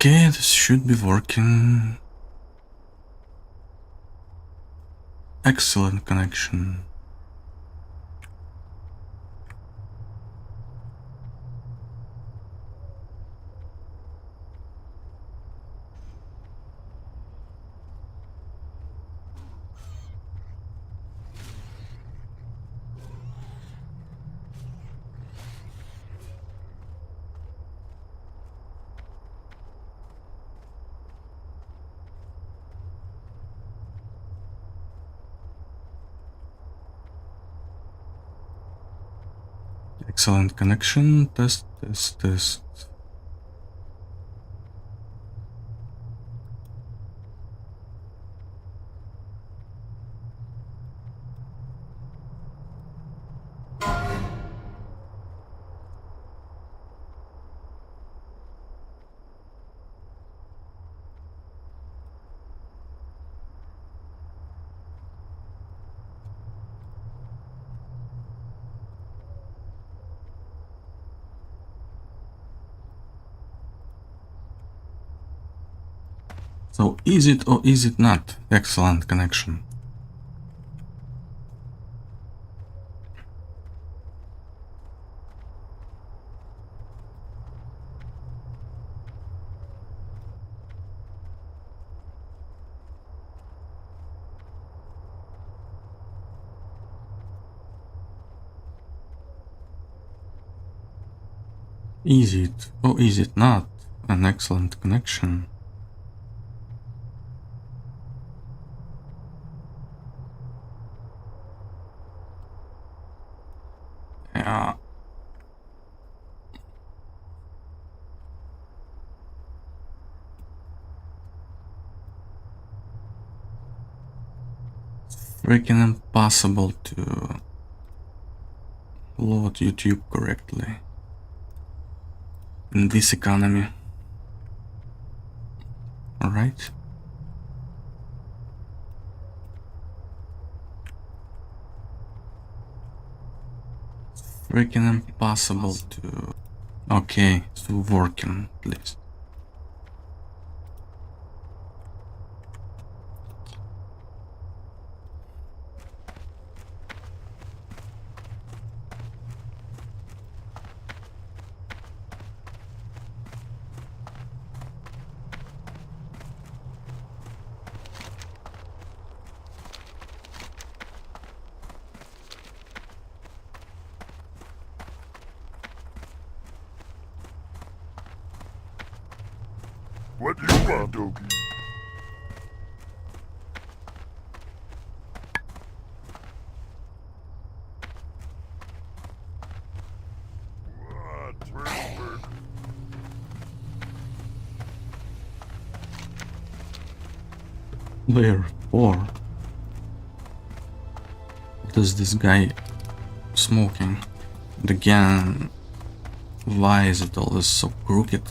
Okay, this should be working. Excellent connection. Excellent connection. Test, test, test. So is it or is it not excellent connection? Is it or is it not an excellent connection? Yeah. Freaking impossible to load YouTube correctly in this economy. Alright. Freaking impossible to... Okay, it's working at least. What do you want, Doki? What? Where's Layer 4. What is this guy smoking? And again, why is it always so crooked?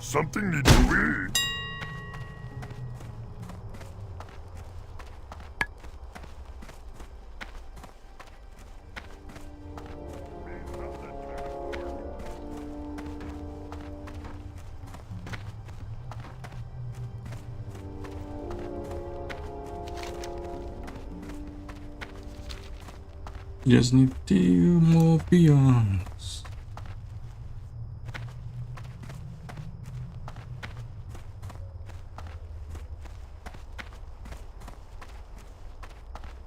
something need to eat? Just need 2 more peons.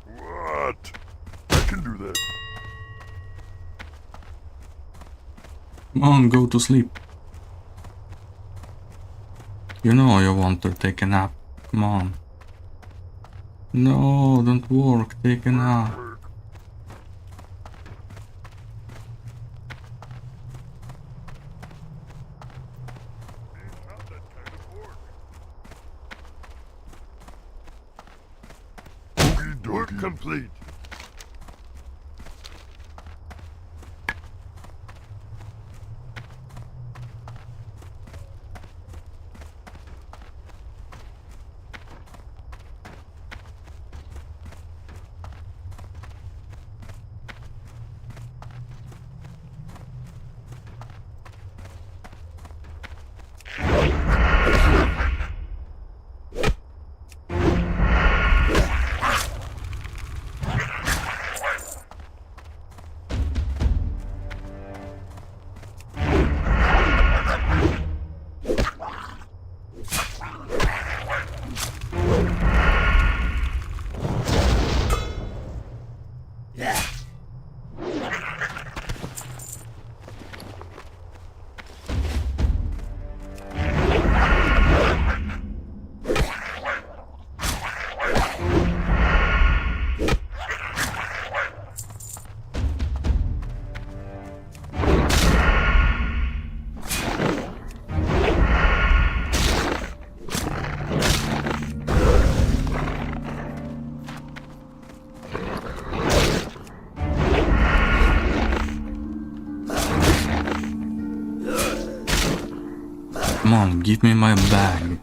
What? I can do that. Come on, go to sleep. You know you want to take a nap. Come on. No, don't work. Take a nap. Work complete. Come on, give me my bag.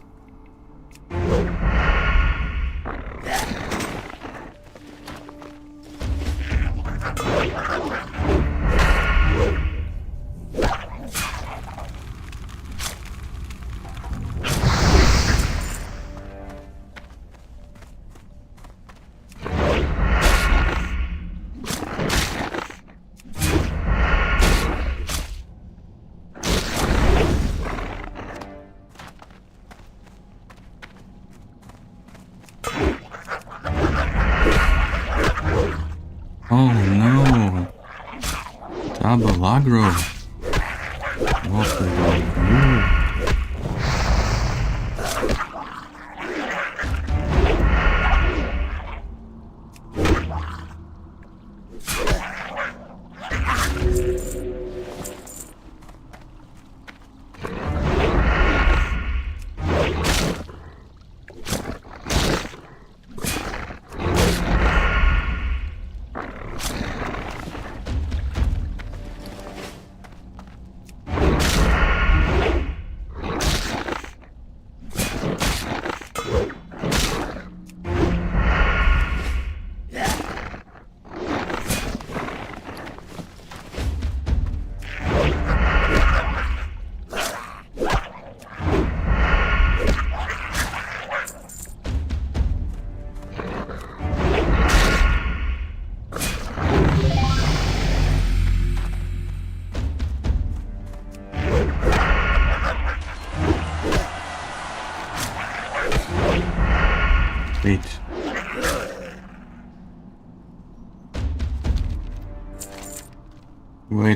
Oh no! Double aggro! What did I do?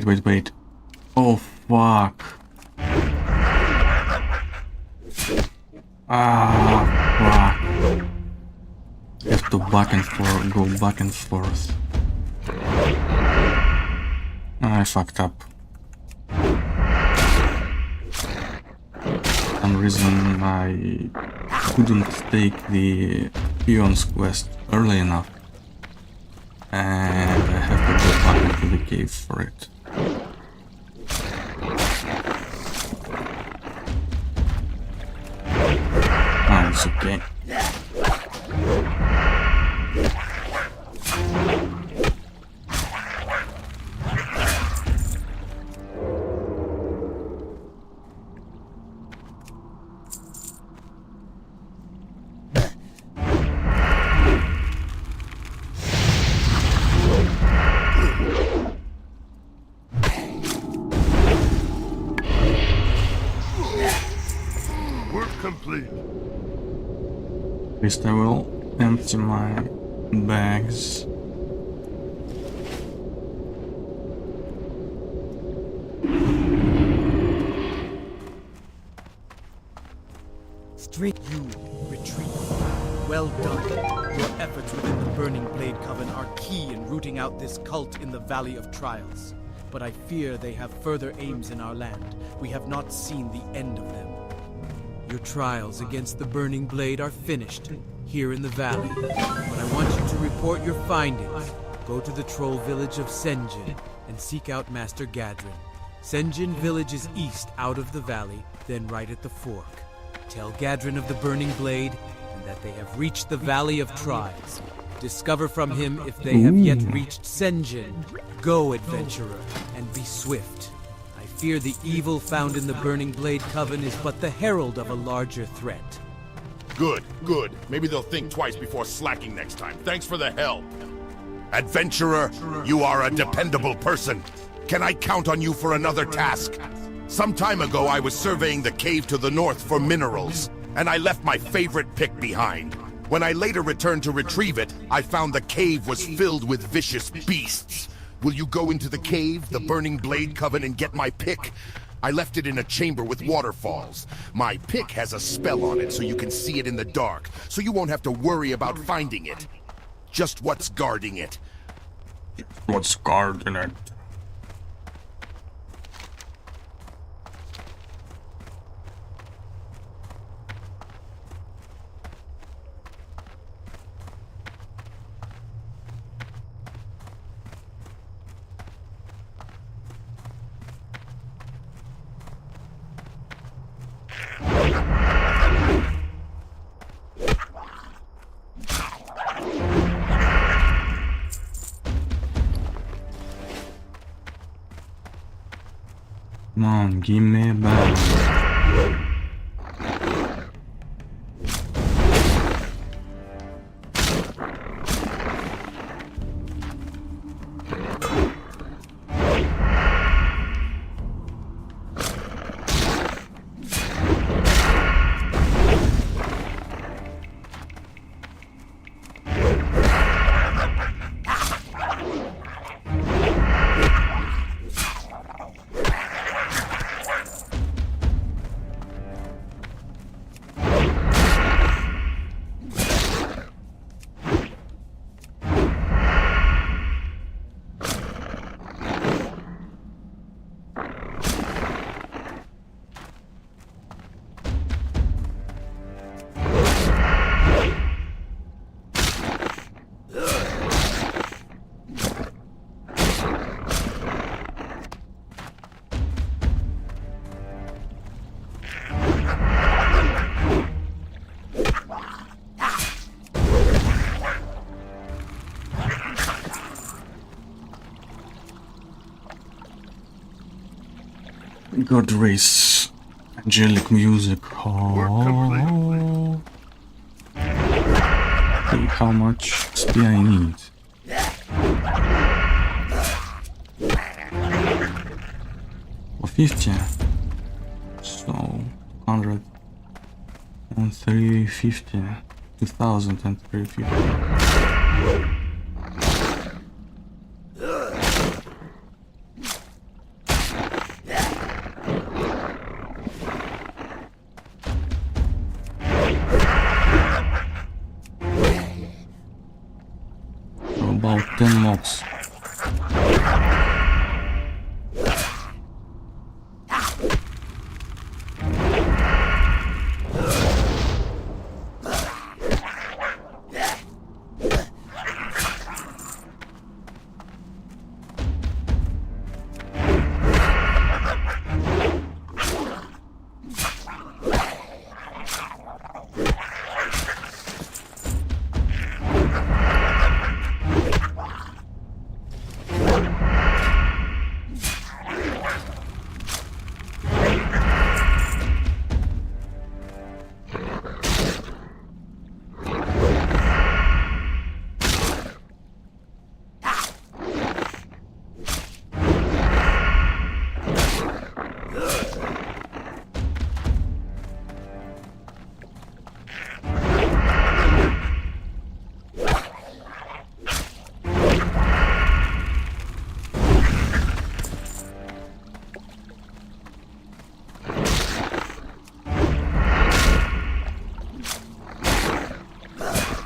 Wait. Wait. Oh, fuck. Ah, fuck. Have to back and forth, go back and forth. I fucked up. For some reason I couldn't take the peons quest early enough. And I have to go back into the cave for it. Ah, it's okay. Complete. At least I will empty my bags. Straight you retreat. Well done. Your efforts within the Burning Blade Coven are key in rooting out this cult in the Valley of Trials. But I fear they have further aims in our land. We have not seen the end of them. Your trials against the Burning Blade are finished, here in the valley. But I want you to report your findings. Go to the troll village of Senjin and seek out Master Gadrin. Senjin village is east out of the valley, then right at the fork. Tell Gadrin of the Burning Blade and that they have reached the Valley of Trials. Discover from him if they have yet reached Senjin. Go, adventurer, and be swift. I fear the evil found in the Burning Blade Coven is but the herald of a larger threat. Good. Maybe they'll think twice before slacking next time. Thanks for the help. Adventurer, you are a dependable person. Can I count on you for another task? Some time ago, I was surveying the cave to the north for minerals, and I left my favorite pick behind. When I later returned to retrieve it, I found the cave was filled with vicious beasts. Will you go into the cave, the Burning Blade Coven, and get my pick? I left it in a chamber with waterfalls. My pick has a spell on it so you can see it in the dark, so you won't have to worry about finding it. Just what's guarding it. What's guarding it? Come on, give me a bag. God race, angelic music. Oh, think how much XP I need. For 50, so 100 and 350, 2000 and 350. About 10 mobs.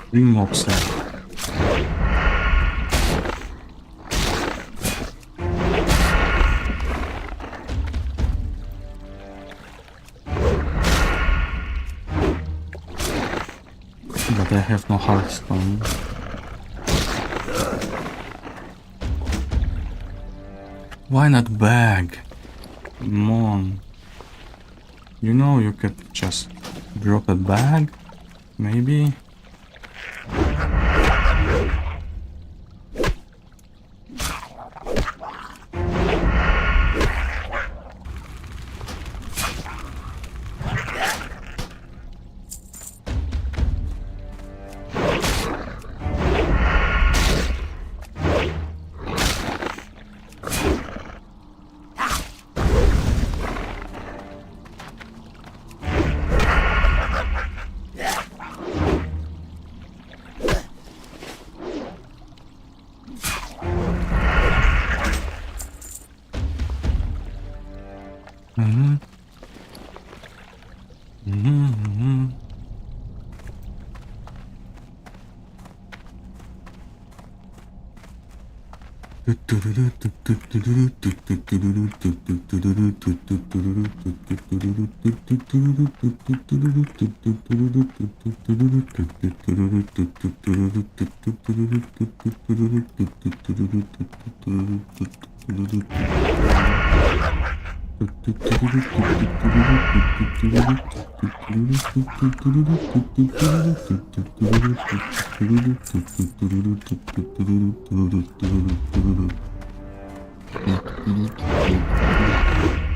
Three mobs left. But I have no hearthstone. Why not bag? Come on. You know you could just drop a bag, maybe?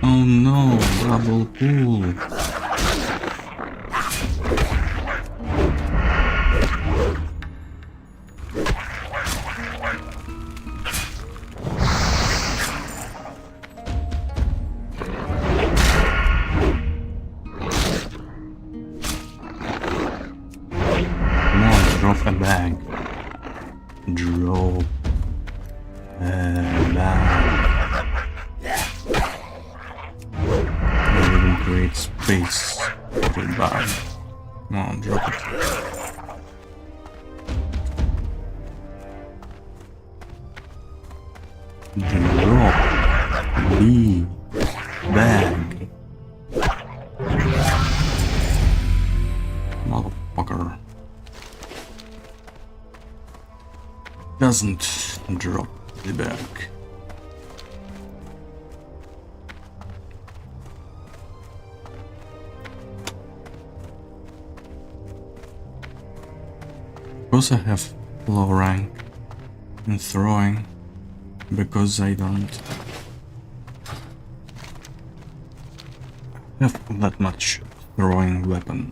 Oh no, double pull. Come on, drop a bag. Drop a bag. Even create space for the bag. Come on, drop it. Drop the bag. Motherfucker. Doesn't drop the bag. Because I have low rank in throwing, because I don't have that much throwing weapon.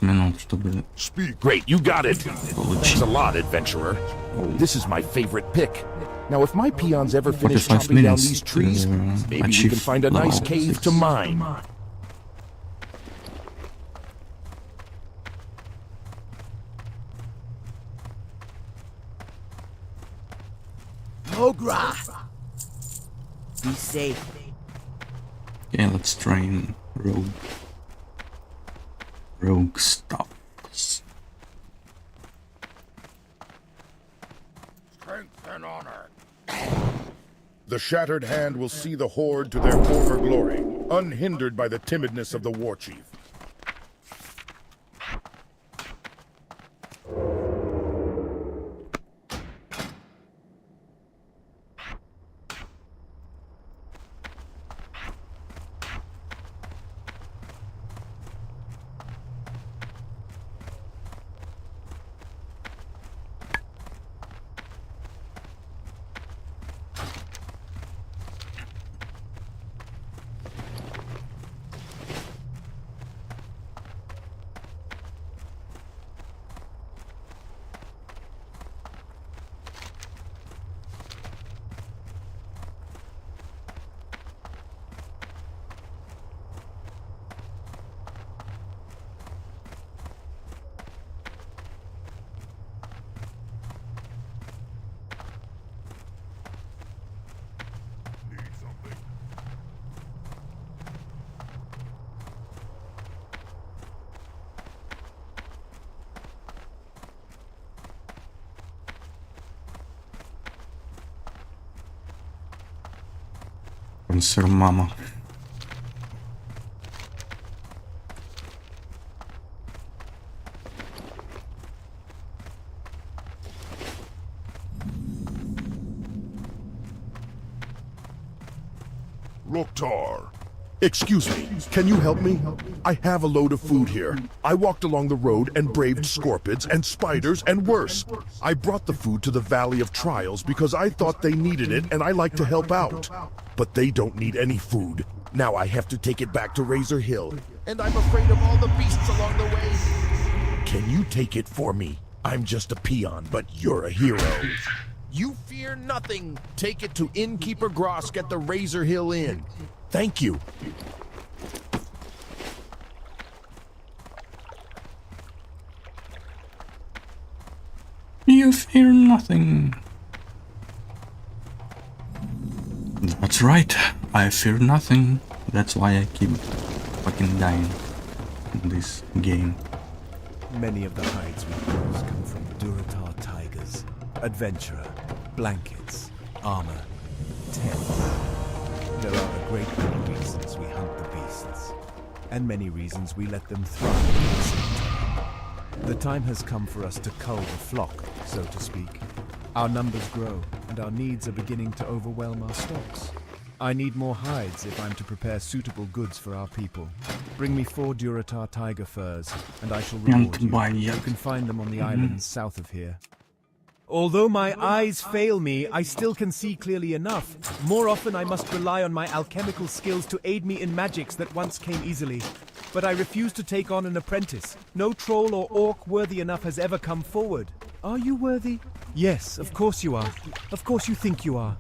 минут, чтобы Speak. Great, you got it. Thanks a lot, adventurer. This is my favorite pick. Now, if my peons ever finish 45 chopping down minutes these trees, to maybe we achieve can find a nice level cave 6. to mine. Mogra! Be safe. Okay, let's train rogue stuff. Strength and honor. The Shattered Hand will see the Horde to their former glory, unhindered by the timidness of the War Chief. Sir Mama. Loktar. Excuse me, can you help me? I have a load of food here. I walked along the road and braved scorpions and spiders and worse. I brought the food to the Valley of Trials because I thought they needed it and I like to help out. But they don't need any food. Now I have to take it back to Razor Hill. And I'm afraid of all the beasts along the way. Can you take it for me? I'm just a peon, but you're a hero. You fear nothing. Take it to Innkeeper Grosk at the Razor Hill Inn. Thank you. You fear nothing. That's right, I fear nothing. That's why I keep fucking dying in this game. Many of the hides we use come from Duratar tigers, adventurer, blankets, armor, tents. There are a great many reasons we hunt the beasts, and many reasons we let them thrive at the same time. The time has come for us to cull the flock, so to speak. Our numbers grow, and our needs are beginning to overwhelm our stocks. I need more hides if I'm to prepare suitable goods for our people. Bring me 4 Duratar tiger furs, and I shall reward you. You can find them on the islands south of here. Although my eyes fail me, I still can see clearly enough. More often I must rely on my alchemical skills to aid me in magics that once came easily. But I refuse to take on an apprentice. No troll or orc worthy enough has ever come forward. Are you worthy? Yes, of course you are. Of course you think you are.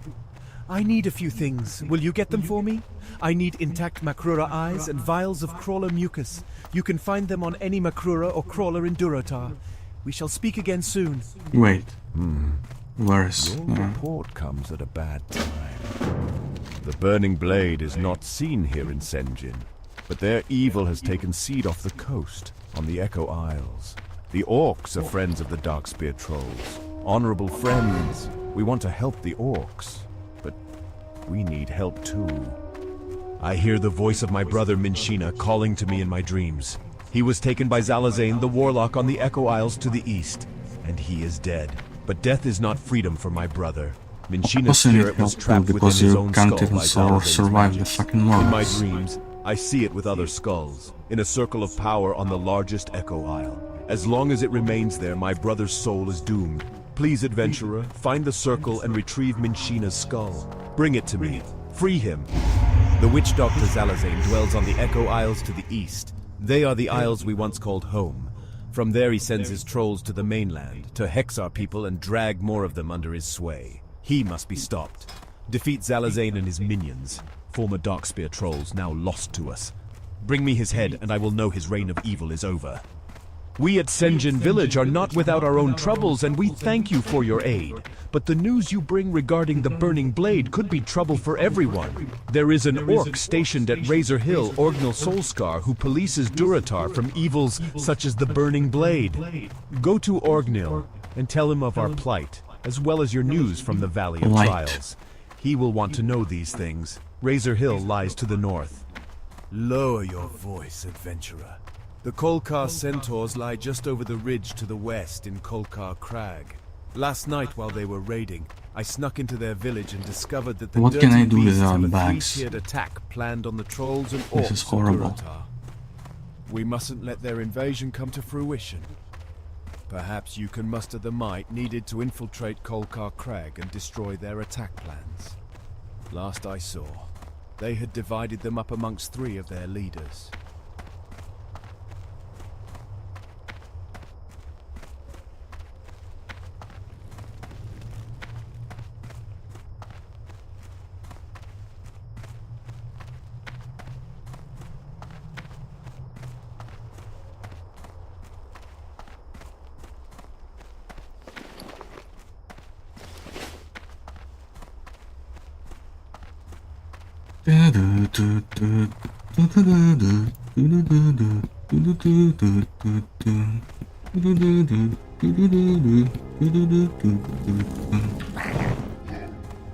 I need a few things. Will you get them for me? I need intact Makrura eyes and vials of crawler mucus. You can find them on any Makrura or crawler in Duratar. We shall speak again soon. Wait. Where's... Your report comes at a bad time. The Burning Blade is not seen here in Senjin, but their evil has taken seed off the coast, on the Echo Isles. The orcs are friends of the Darkspear trolls. Honorable friends. We want to help the orcs, but we need help too. I hear the voice of my brother Minshina calling to me in my dreams. He was taken by Zalazane, the warlock on the Echo Isles to the east, and he is dead. But death is not freedom for my brother. Minshina's spirit was trapped within his own skull by Zalazane's survive the magic. fucking In my morals. dreams, I see it with other skulls, in a circle of power on the largest Echo Isle. As long as it remains there, my brother's soul is doomed. Please, adventurer, find the circle and retrieve Minshina's skull. Bring it to me. Free him. The witch doctor Zalazane dwells on the Echo Isles to the east. They are the isles we once called home. From there he sends his trolls to the mainland, to hex our people and drag more of them under his sway. He must be stopped. Defeat Zalazane and his minions, former Darkspear trolls now lost to us. Bring me his head and I will know his reign of evil is over. We at Senjin Village are not without our own troubles, and we thank you for your aid. But the news you bring regarding the Burning Blade could be trouble for everyone. There is an orc stationed at Razor Hill, Orgnal Soulscar, who polices Duratar from evils such as the Burning Blade. Go to Orgnil and tell him of our plight, as well as your news from the Valley of Trials. He will want to know these things. Razor Hill lies to the north. Lower your voice, adventurer. The Kolkar centaurs lie just over the ridge to the west in Kolkar Crag. Last night while they were raiding, I snuck into their village and discovered that the What can I dirty do with beasts our have a bags? three-tiered attack planned on the trolls and This is orcs of horrible. Duratar. We mustn't let their invasion come to fruition. Perhaps you can muster the might needed to infiltrate Kolkar Crag and destroy their attack plans. Last I saw, they had divided them up amongst 3 of their leaders.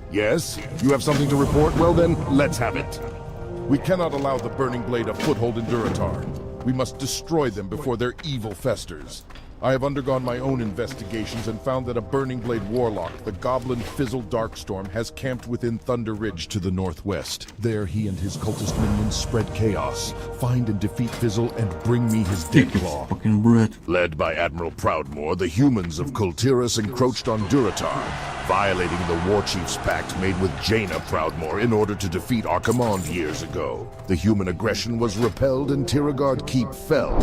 Yes? You have something to report? Well then, let's have it. We cannot allow the Burning Blade a foothold in Duratar. We must destroy them before their evil festers. I have undergone my own investigations and found that a Burning Blade warlock, the Goblin Fizzle Darkstorm, has camped within Thunder Ridge to the northwest. There he and his cultist minions spread chaos. Find and defeat Fizzle and bring me his deathlog. Fucking bread. Led by Admiral Proudmoore, the humans of Kultiras encroached on Duratar, violating the Warchief's pact made with Jaina Proudmoore in order to defeat our command years ago. The human aggression was repelled and Tiragard Keep fell.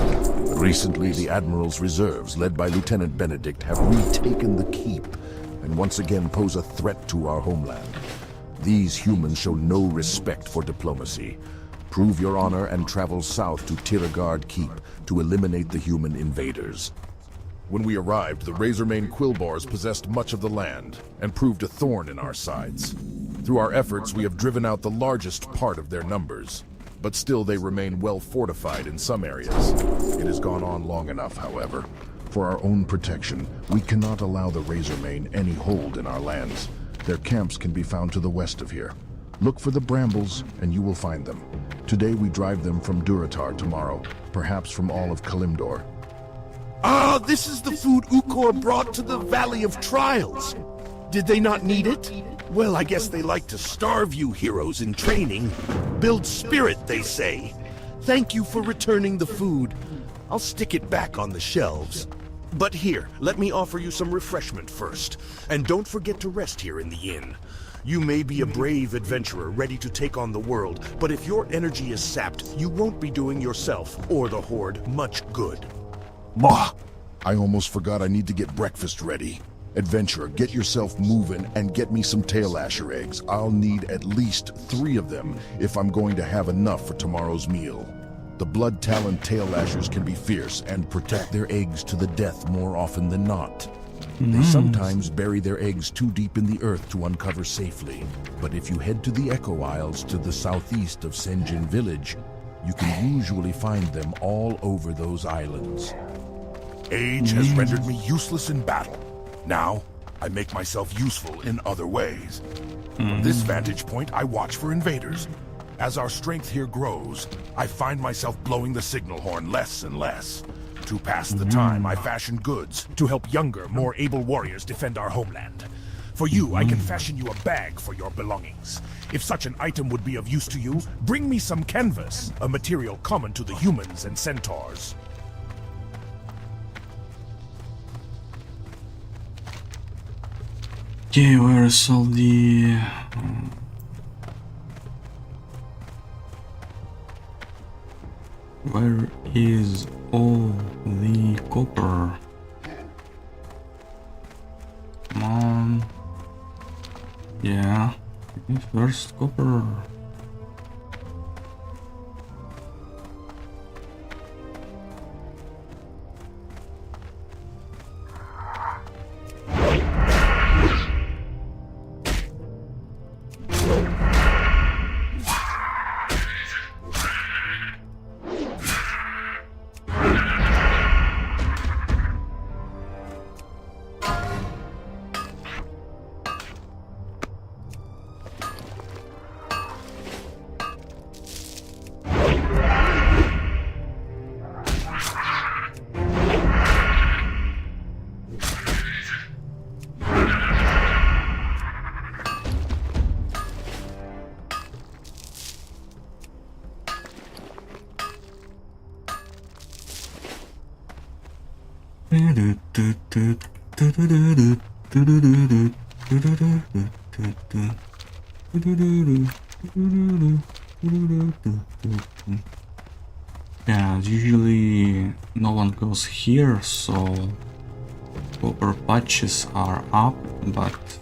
Recently, the Admiral's reserves, led by Lieutenant Benedict, have retaken the Keep and once again pose a threat to our homeland. These humans show no respect for diplomacy. Prove your honor and travel south to Tiragard Keep to eliminate the human invaders. When we arrived, the Razormane Quillbars possessed much of the land and proved a thorn in our sides. Through our efforts, we have driven out the largest part of their numbers, but still they remain well fortified in some areas. It has gone on long enough, however. For our own protection, we cannot allow the Razormane any hold in our lands. Their camps can be found to the west of here. Look for the brambles, and you will find them. Today we drive them from Duratar tomorrow, perhaps from all of Kalimdor. Ah, this is the food Ukor brought to the Valley of Trials. Did they not need it? Well, I guess they like to starve you heroes in training. Build spirit, they say. Thank you for returning the food. I'll stick it back on the shelves. But here, let me offer you some refreshment first. And don't forget to rest here in the inn. You may be a brave adventurer ready to take on the world, but if your energy is sapped, you won't be doing yourself or the Horde much good. Bah! I almost forgot I need to get breakfast ready. Adventurer, get yourself moving and get me some tail asher eggs. I'll need at least 3 of them if I'm going to have enough for tomorrow's meal. The blood-taloned tail ashers can be fierce and protect their eggs to the death more often than not. They sometimes bury their eggs too deep in the earth to uncover safely. But if you head to the Echo Isles to the southeast of Senjin Village, you can usually find them all over those islands. Age has rendered me useless in battle. Now, I make myself useful in other ways. From this vantage point, I watch for invaders. As our strength here grows, I find myself blowing the signal horn less and less. To pass the time, I fashion goods to help younger, more able warriors defend our homeland. For you, I can fashion you a bag for your belongings. If such an item would be of use to you, bring me some canvas, a material common to the humans and centaurs. Okay, where is all the... Where is all the copper? Come on. Yeah. First copper. Yeah, usually no one goes here, so copper patches are up, but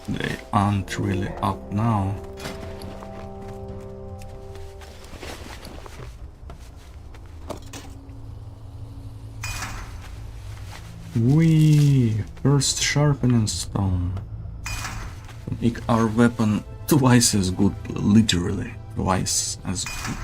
they aren't really up now. First sharpening stone. Make our weapon twice as good, literally twice as good.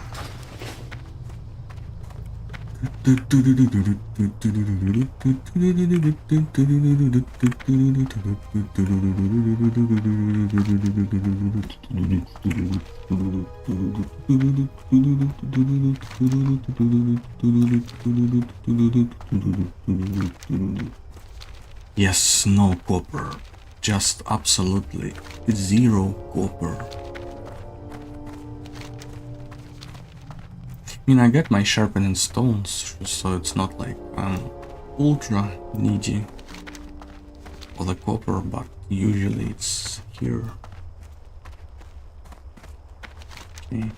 Yes, no copper. Just absolutely 0 copper. I mean, I get my sharpening stones, so it's not like I'm ultra needy for the copper, but usually it's here. Okay.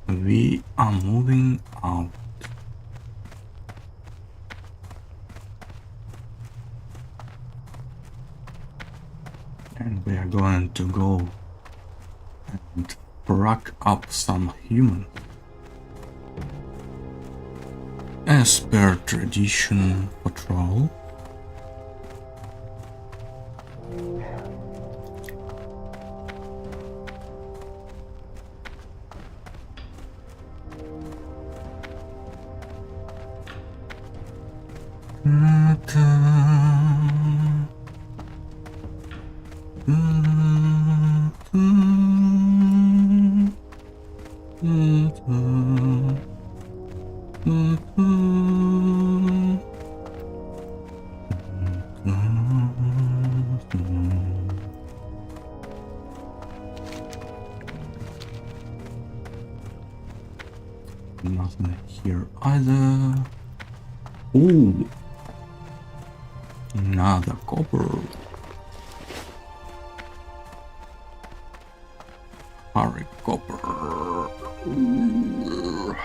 We are moving out. And we are going to go and rack up some human. As per tradition, patrol. Nothing here either. Ooh, another copper. Harcore. Ooh.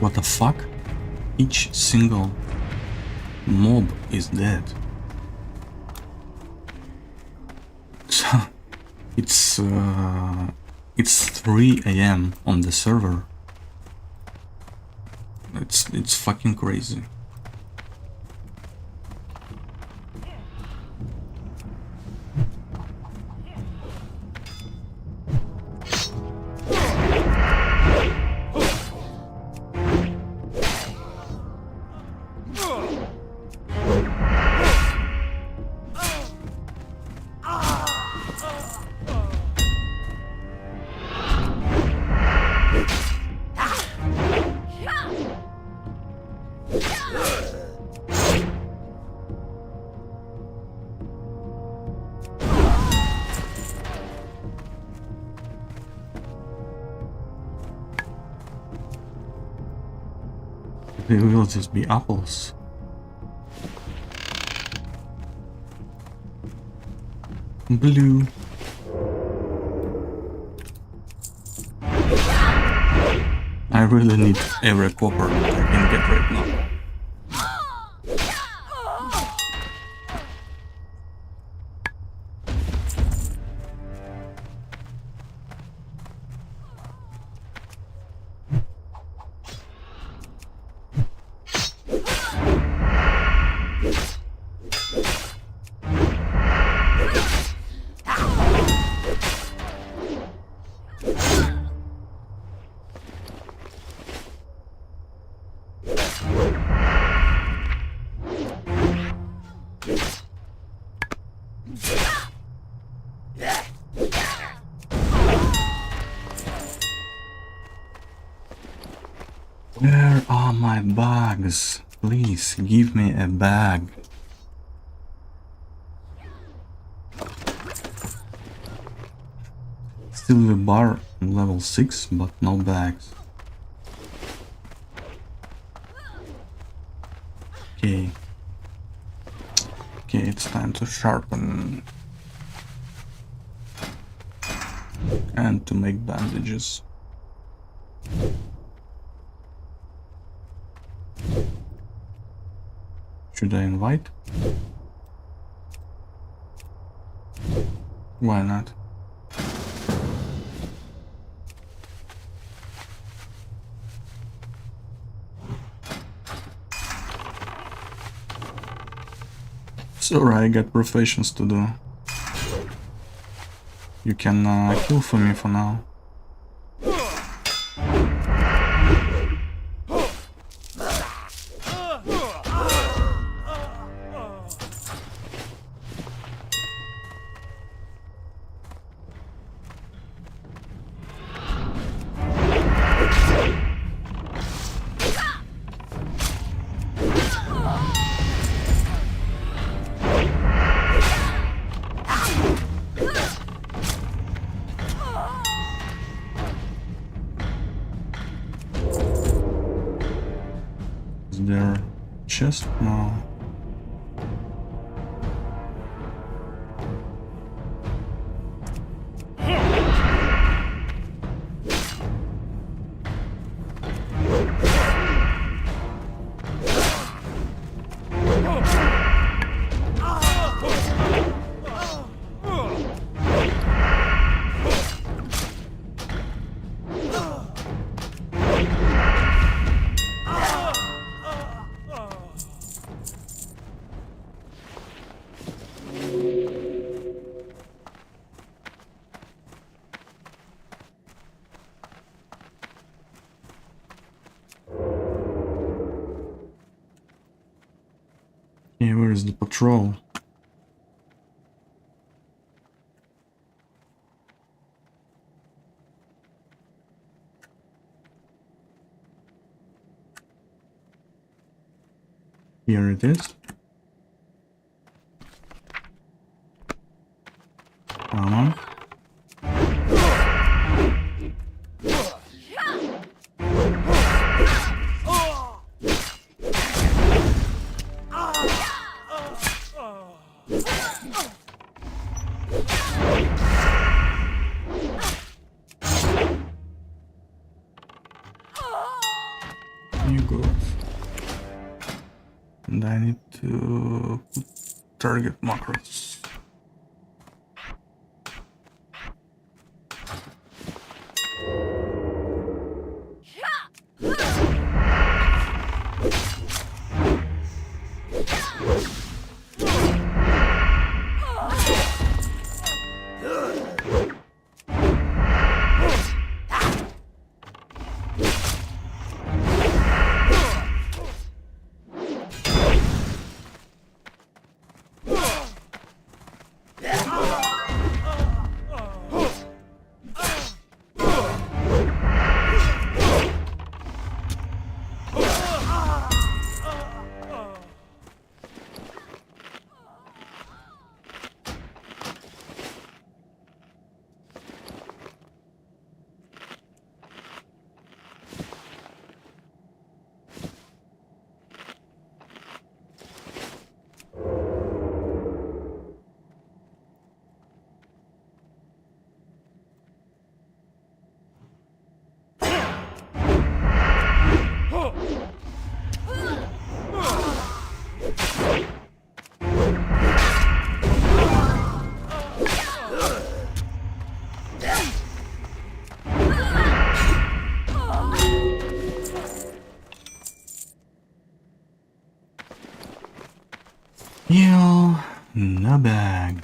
What the fuck? Each single mob is dead. So it's 3 AM on the server. It's fucking crazy. They will just be apples. Blue. I really need every copper that I can get right now. Where are my bags? Please give me a bag. Still the bar level 6, but no bags. Okay. Okay, it's time to sharpen. And to make bandages. Should I invite? Why not? Sorry, I got professions to do. You can kill for me for now. Is there a chest? No. Where is the patrol? Here it is. Come on. You go. And I need to put target macros. Heal the bag.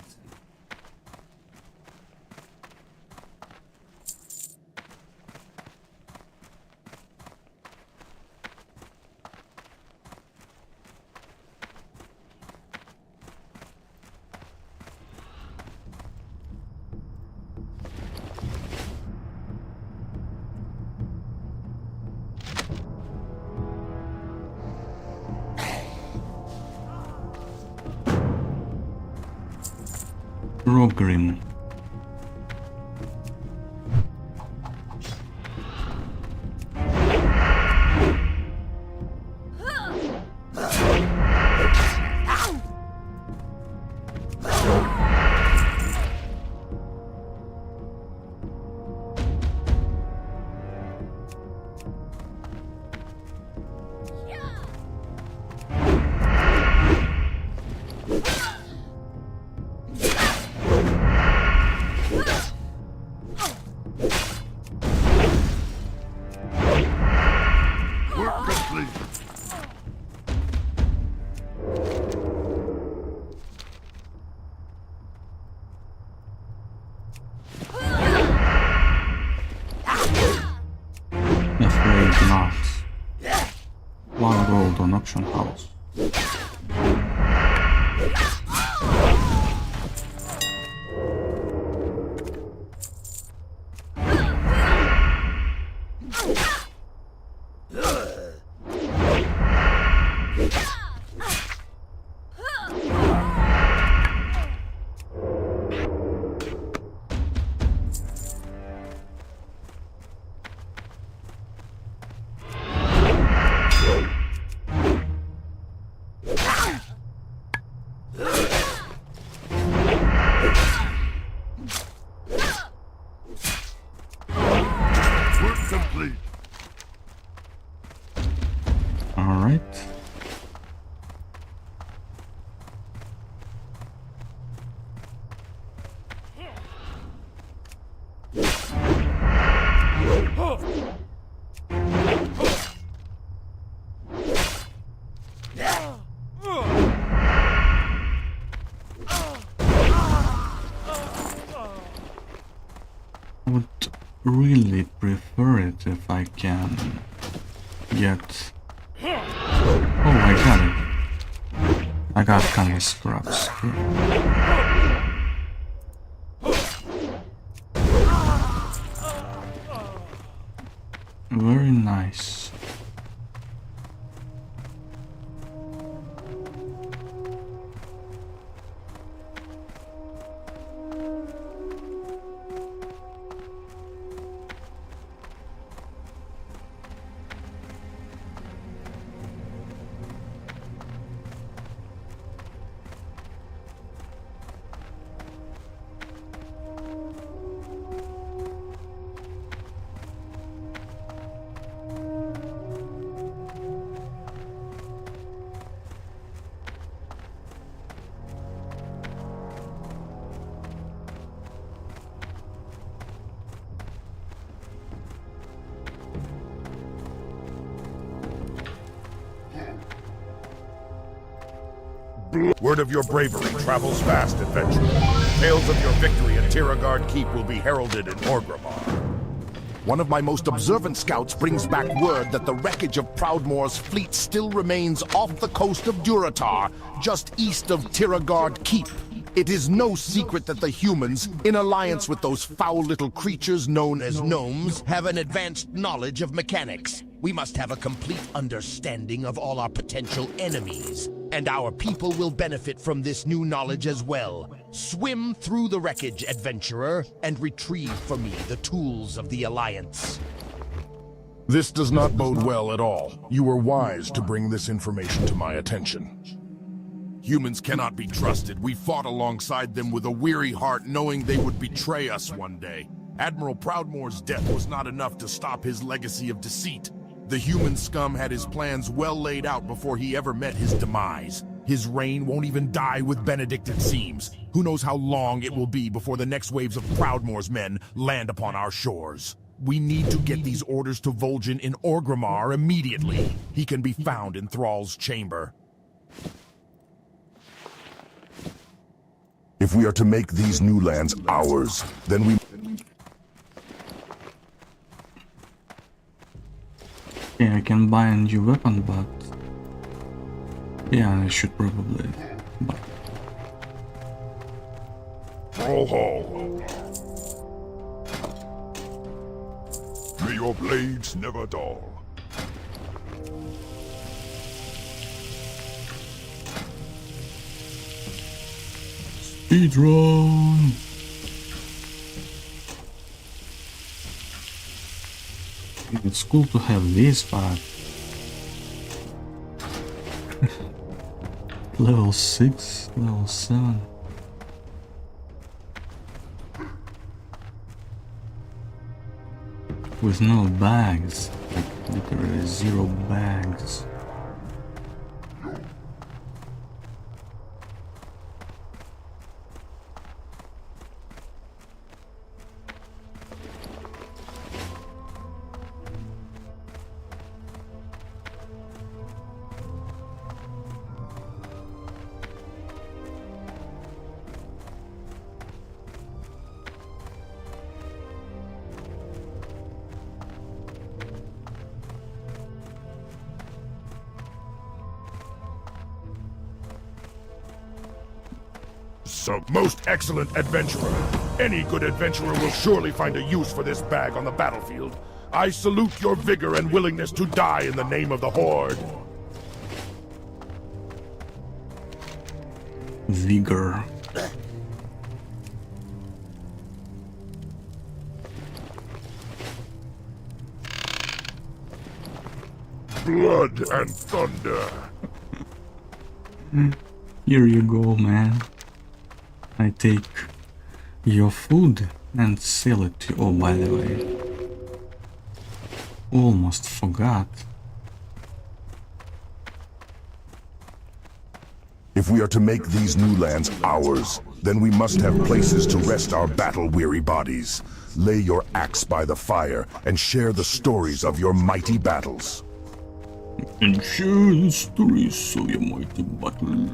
Grim. Auction house. I would really prefer it if I can get... Oh, I got it. I got kind of scraps. Very nice. Word of your bravery travels fast, adventurer. Tales of your victory at Tiragard Keep will be heralded in Orgrimmar. One of my most observant scouts brings back word that the wreckage of Proudmoore's fleet still remains off the coast of Durotar, just east of Tiragard Keep. It is no secret that the humans, in alliance with those foul little creatures known as gnomes, have an advanced knowledge of mechanics. We must have a complete understanding of all our potential enemies, and our people will benefit from this new knowledge as well. Swim through the wreckage, adventurer, and retrieve for me the tools of the Alliance. This does not bode well at all. You were wise to bring this information to my attention. Humans cannot be trusted. We fought alongside them with a weary heart, knowing they would betray us one day. Admiral Proudmoore's death was not enough to stop his legacy of deceit. The human scum had his plans well laid out before he ever met his demise. His reign won't even die with Benedict, it seems. Who knows how long it will be before the next waves of Proudmoore's men land upon our shores. We need to get these orders to Vol'jin in Orgrimmar immediately. He can be found in Thrall's chamber. If we are to make these new lands ours, then we... Yeah, I can buy a new weapon, but... yeah, I should probably... buy. Ho. May your blades never dull. Speedrun! It's cool to have this, but... level 6, level 7... with no bags, like literally 0 bags. So, most excellent adventurer. Any good adventurer will surely find a use for this bag on the battlefield. I salute your vigor and willingness to die in the name of the Horde. Vigor. Blood and thunder. Here you go, man. I take your food and sell it to you. Oh, by the way, almost forgot. If we are to make these new lands ours, then we must have places to rest our battle-weary bodies. Lay your axe by the fire and share the stories of your mighty battles. And share the stories of your mighty battle.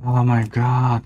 Oh my god.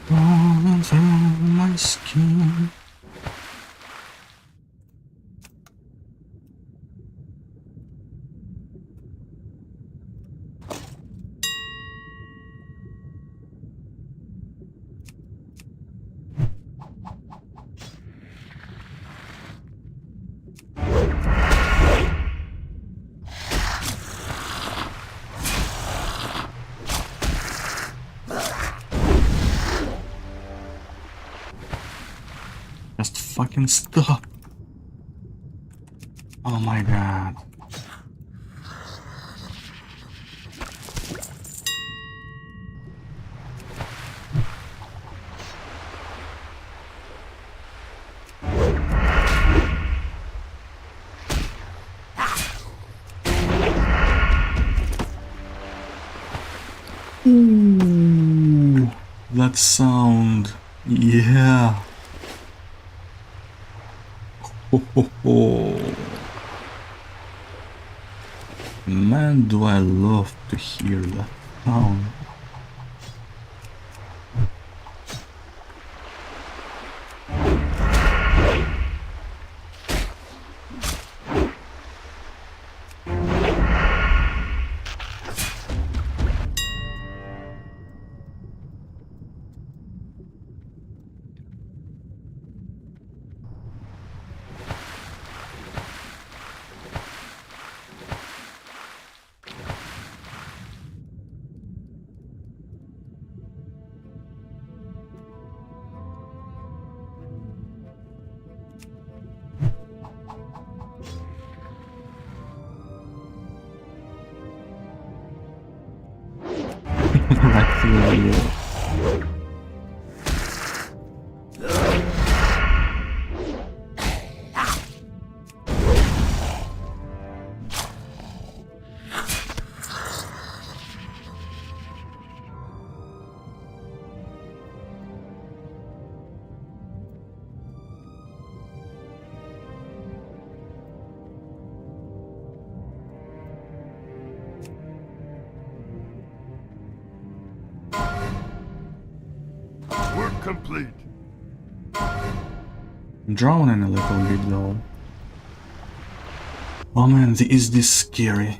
Crawling through my skin. Just fucking stop. Oh my god. Ooh, that sound. Yeah. Ho, ho, ho. Man, do I love to hear that sound. Right through you. Work complete. I'm drowning a little bit though. Oh man, is this scary?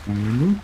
Can we loot?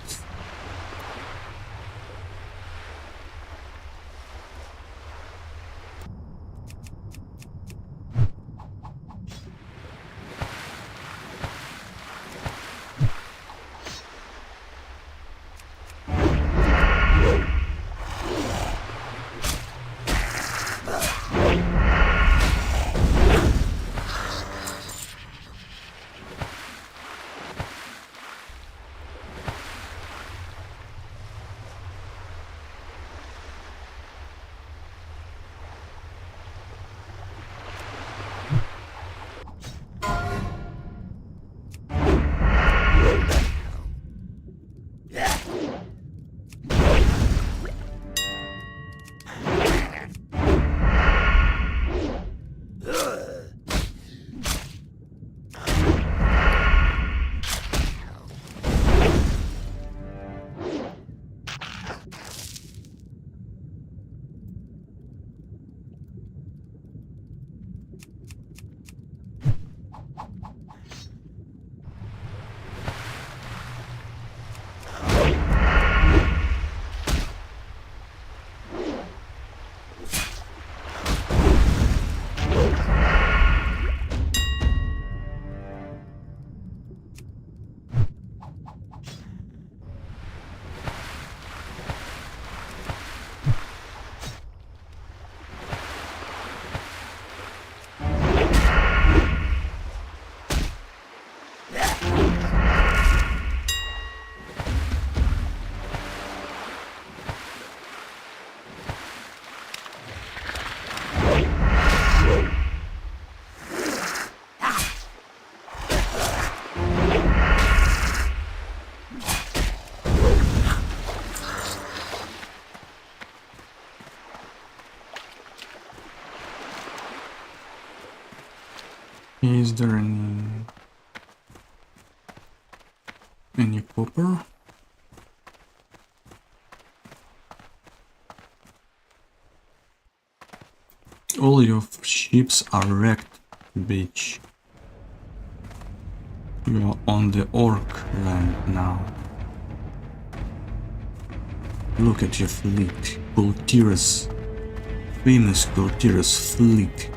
Is there any copper? All your ships are wrecked, bitch. You are on the orc land now. Look at your fleet, Kultira's famous Kultira's fleet.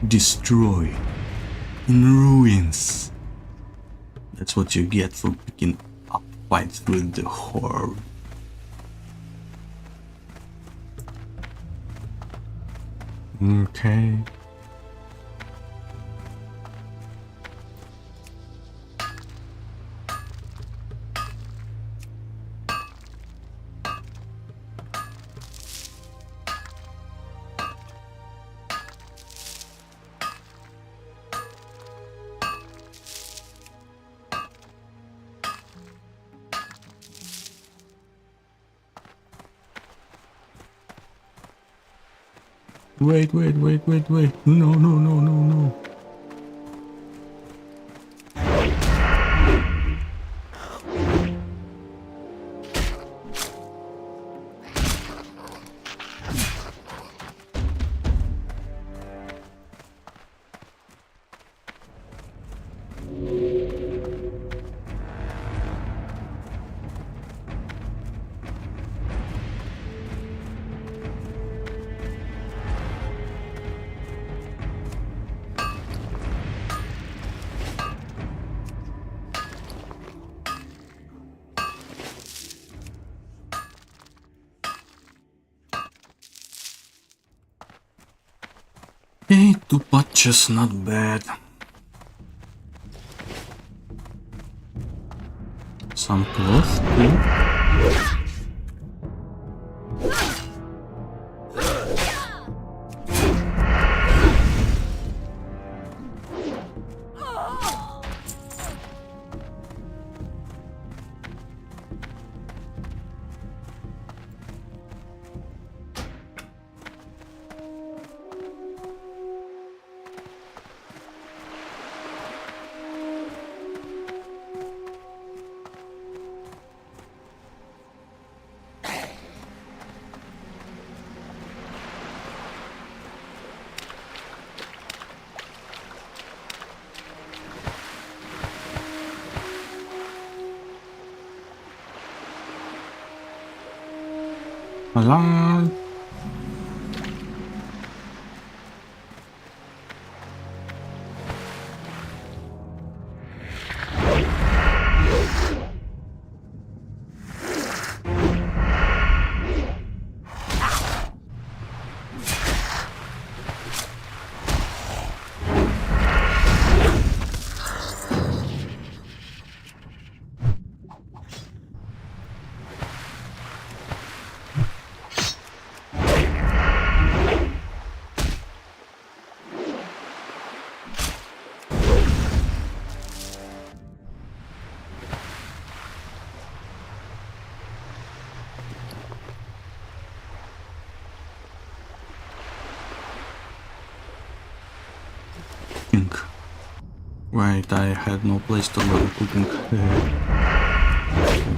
Destroyed. In ruins. That's what you get for picking up fights with the horde. Okay. Wait. No. Okay, 2 patches, not bad. Some cloth too. Alarm. Right, I had no place to go cooking.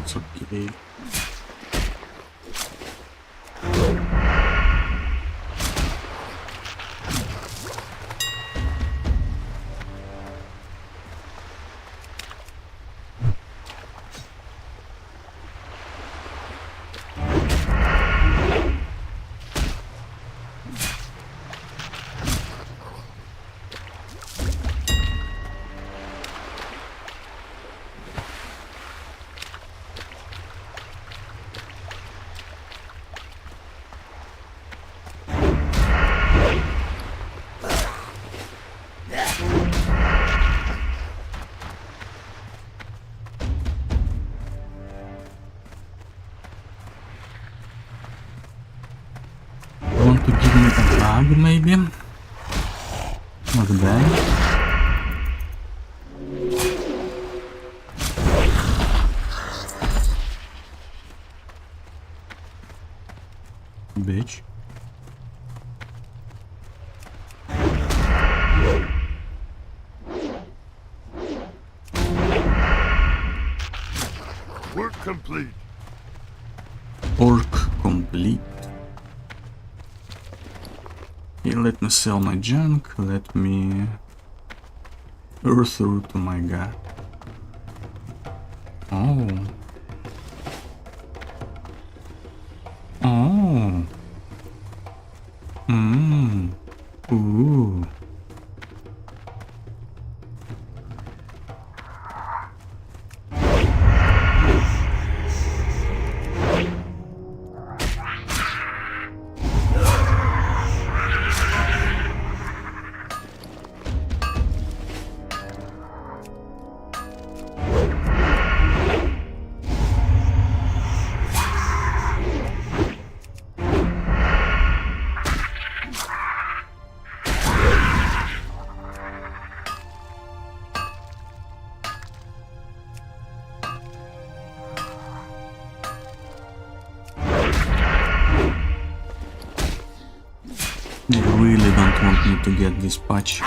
It's okay. Want to give me a bag, maybe? Not a bag. Bitch. complete. Orc complete. Okay, let me sell my junk. Let me earth root to my guy. Oh. Oh. Mmm. Ooh. They really don't want me to get this patch.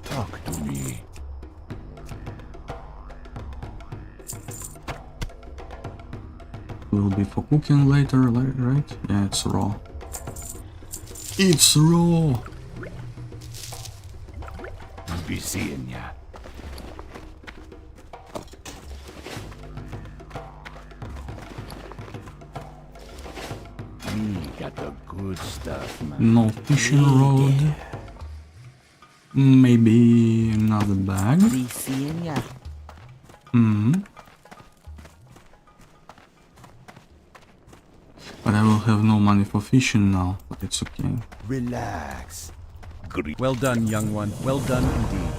Talk to me. Will be for cooking later, right? Yeah, it's raw. It's raw! Be seeing ya. We got the good stuff, man. No fishing rod. Maybe another bag. Be seeing ya. But I will have no money for fishing now, but it's okay. Relax. Well done, young one. Well done indeed.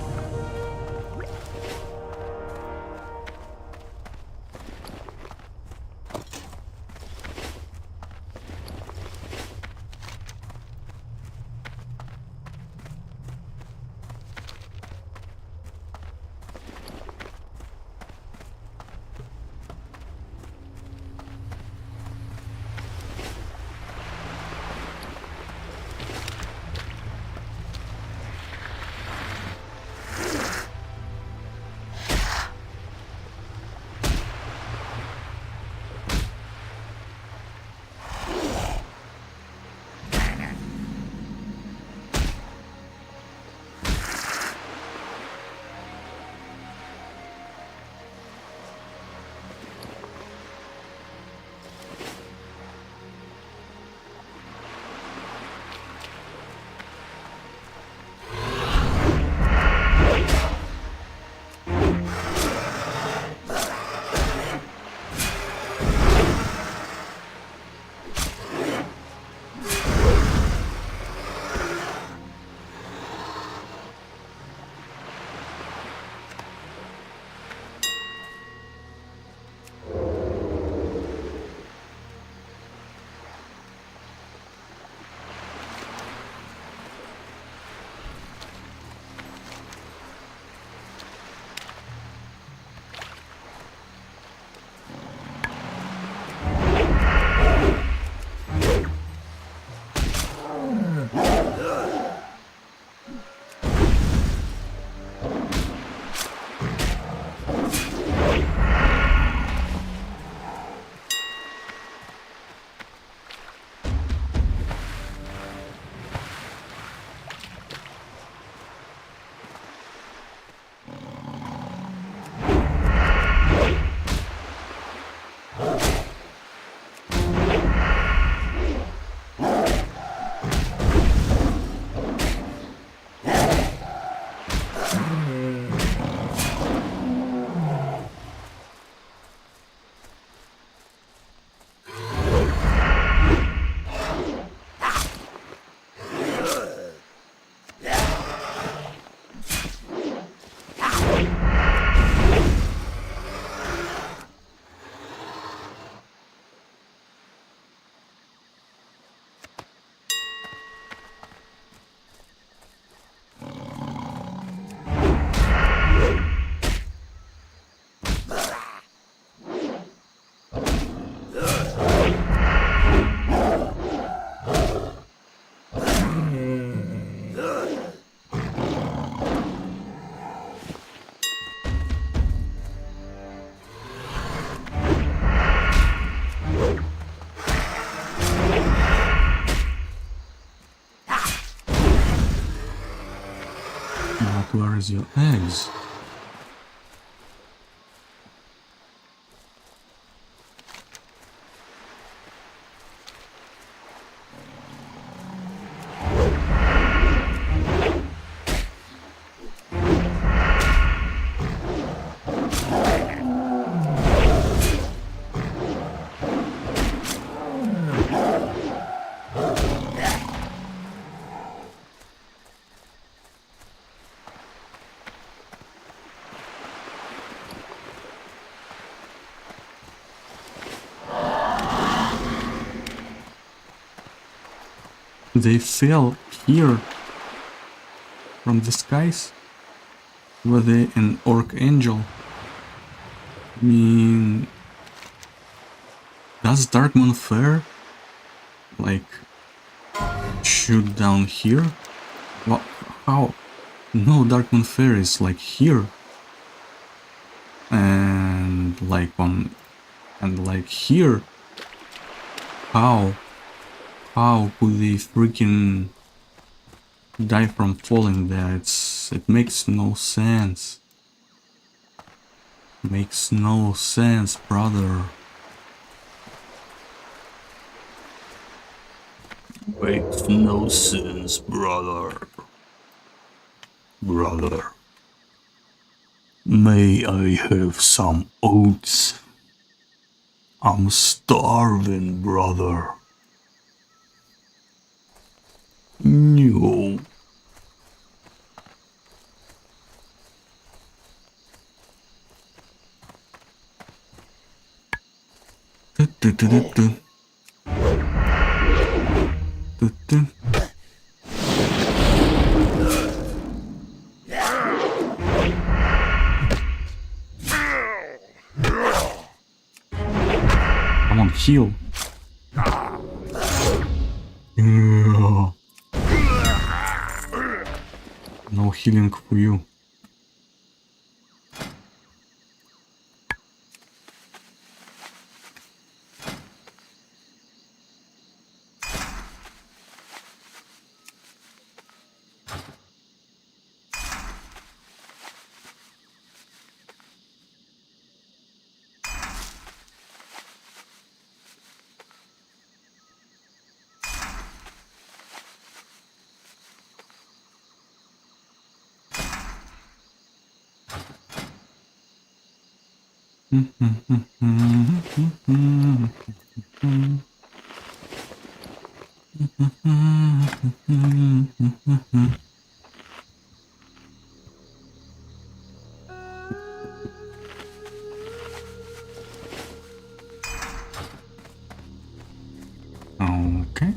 where is your eggs? They fell here from the skies? Were they an archangel? I mean, does Darkmoon Fair like shoot down here? What? How? No, Darkmoon Fair is like here, and like on, and like here. How? How could they freaking die from falling there? It makes no sense. Makes no sense, brother. Makes no sense, brother. Brother. May I have some oats? I'm starving, brother. No. Come on, heal. No healing for you. Okay.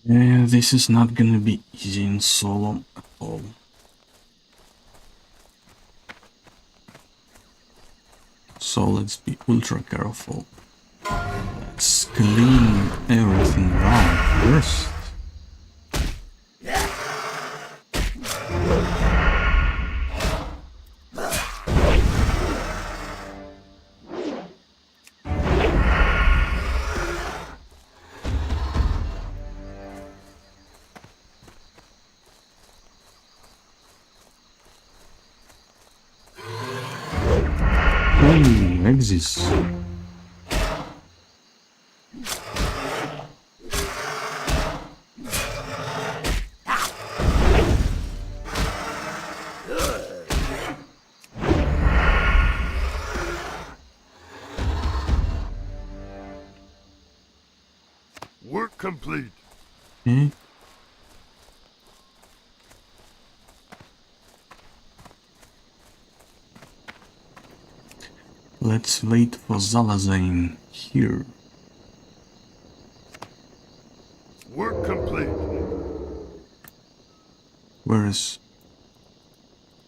Yeah, this is not gonna be easy in solo at all. So let's be ultra careful. Let's clean everything around first. Exits. complete. Okay. Let's wait for Zalazane here. Work complete. Where is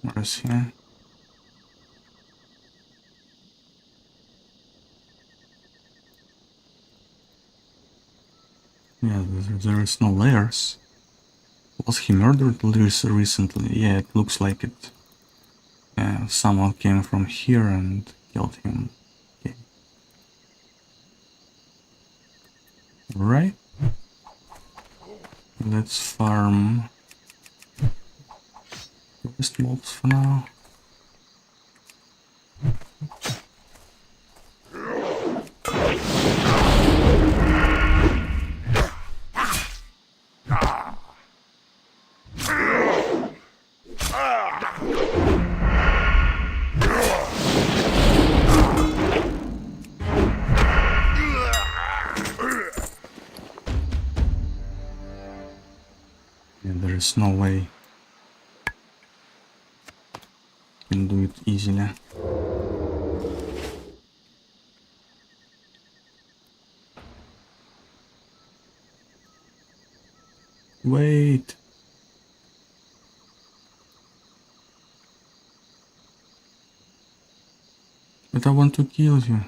he? Yeah, there is no layers. Was he murdered recently? Yeah, it looks like it. Someone came from here and killed him. Okay. Right. Let's farm forest mobs for now. Yeah, there is no way you can do it easily. Wait. But I want to kill you.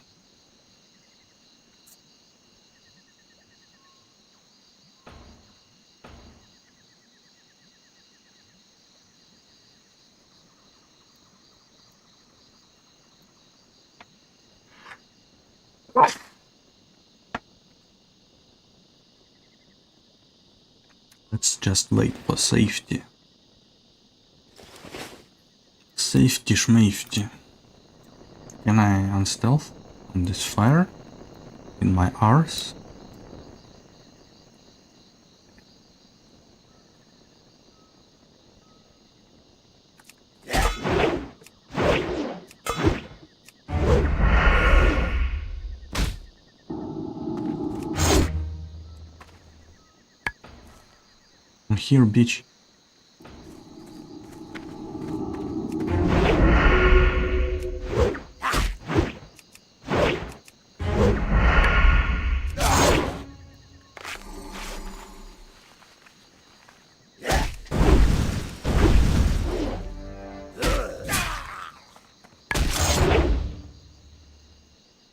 Let's just wait for safety. Safety schmafety. Can I unstealth on this fire? In my arse? I'm here, bitch.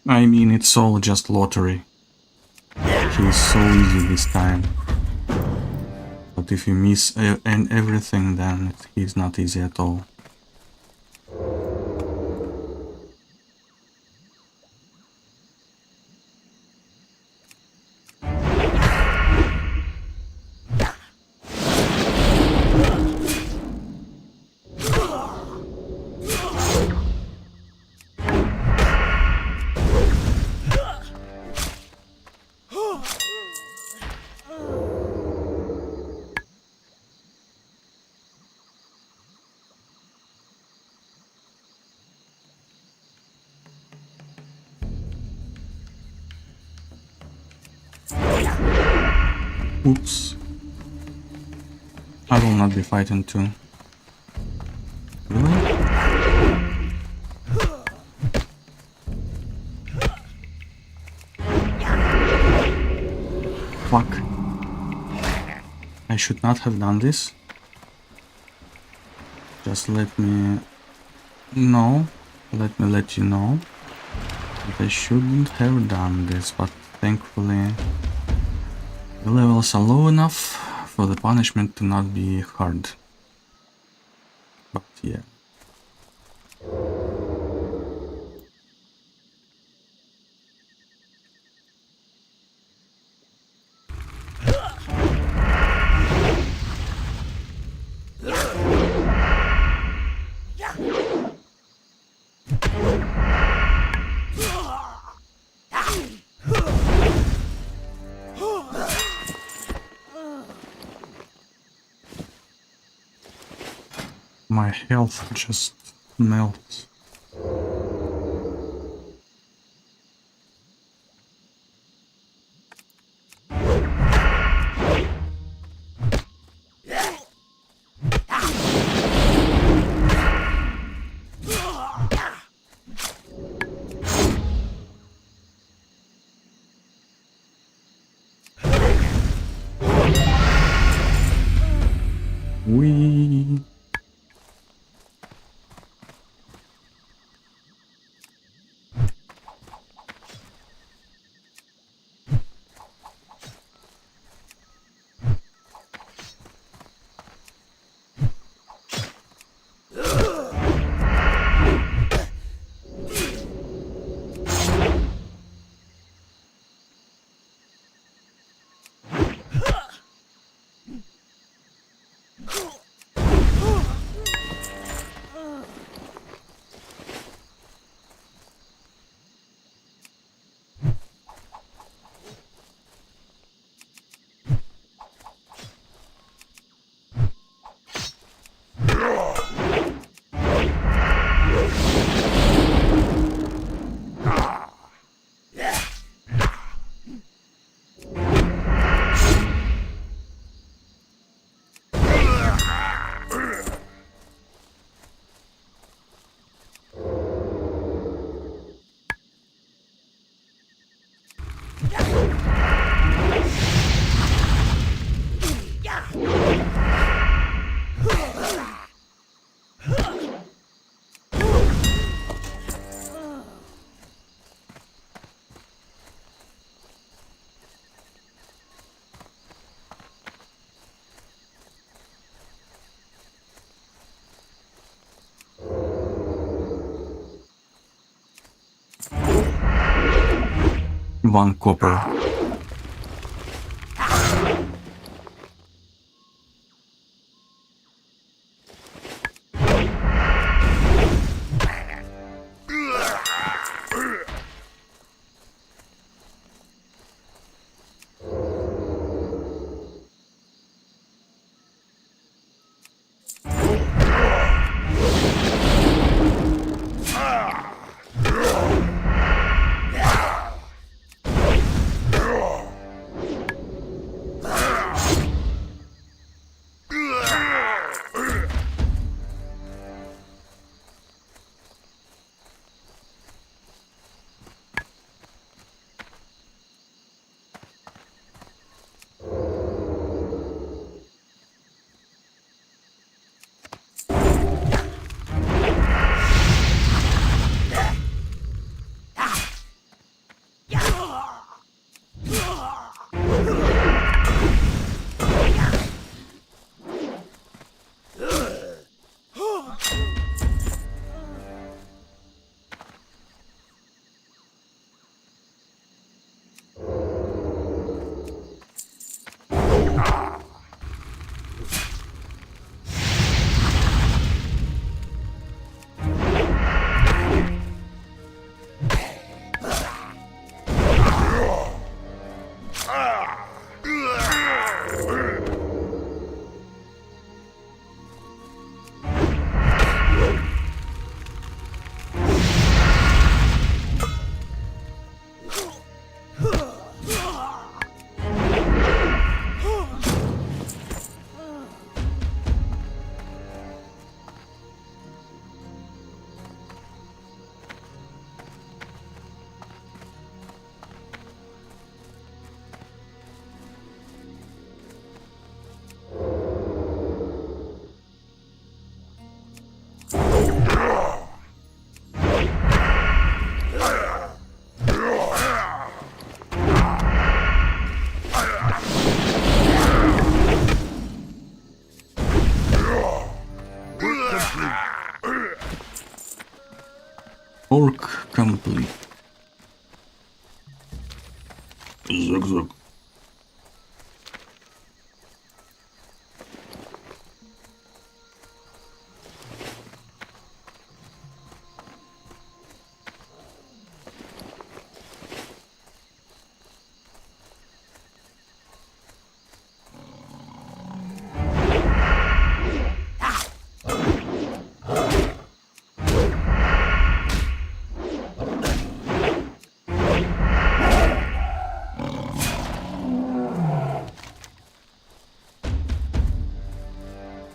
I mean, it's all just lottery. He's so easy this time. But if you miss and everything, then he's not easy at all. Oops. I will not be fighting too. Really? Fuck. I should not have done this. Just let me know. Let me let you know that I shouldn't have done this, but thankfully the levels are low enough for the punishment to not be hard. But yeah. My health just melts. Wee. One copper. Bulk complete. Zug zug.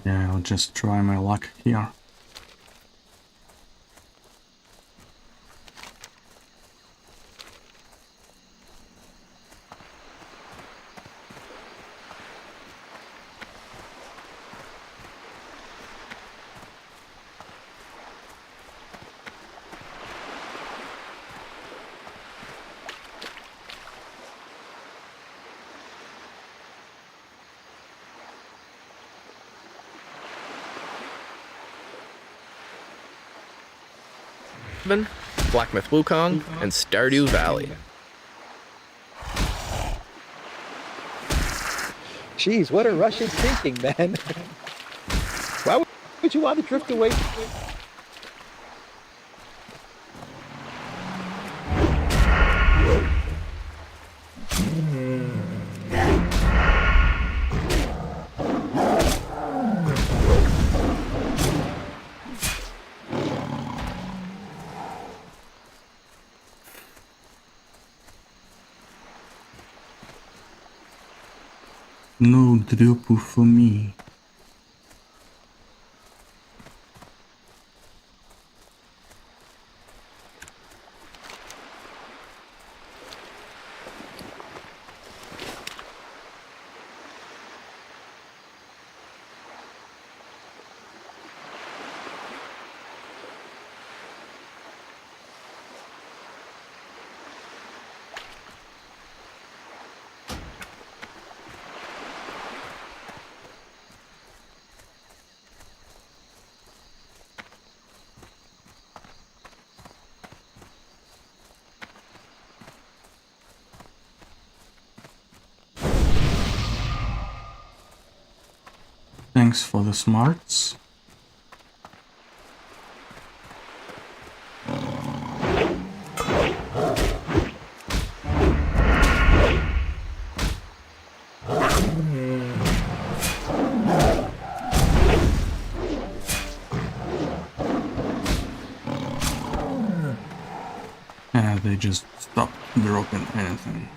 Yeah, I'll just try my luck here. Blackmouth Wukong, and Stardew Valley. Jeez, what are Russians thinking, man? Why would you want to drift away? No drop for me. Thanks for the smarts. Yeah, they just stopped dropping anything.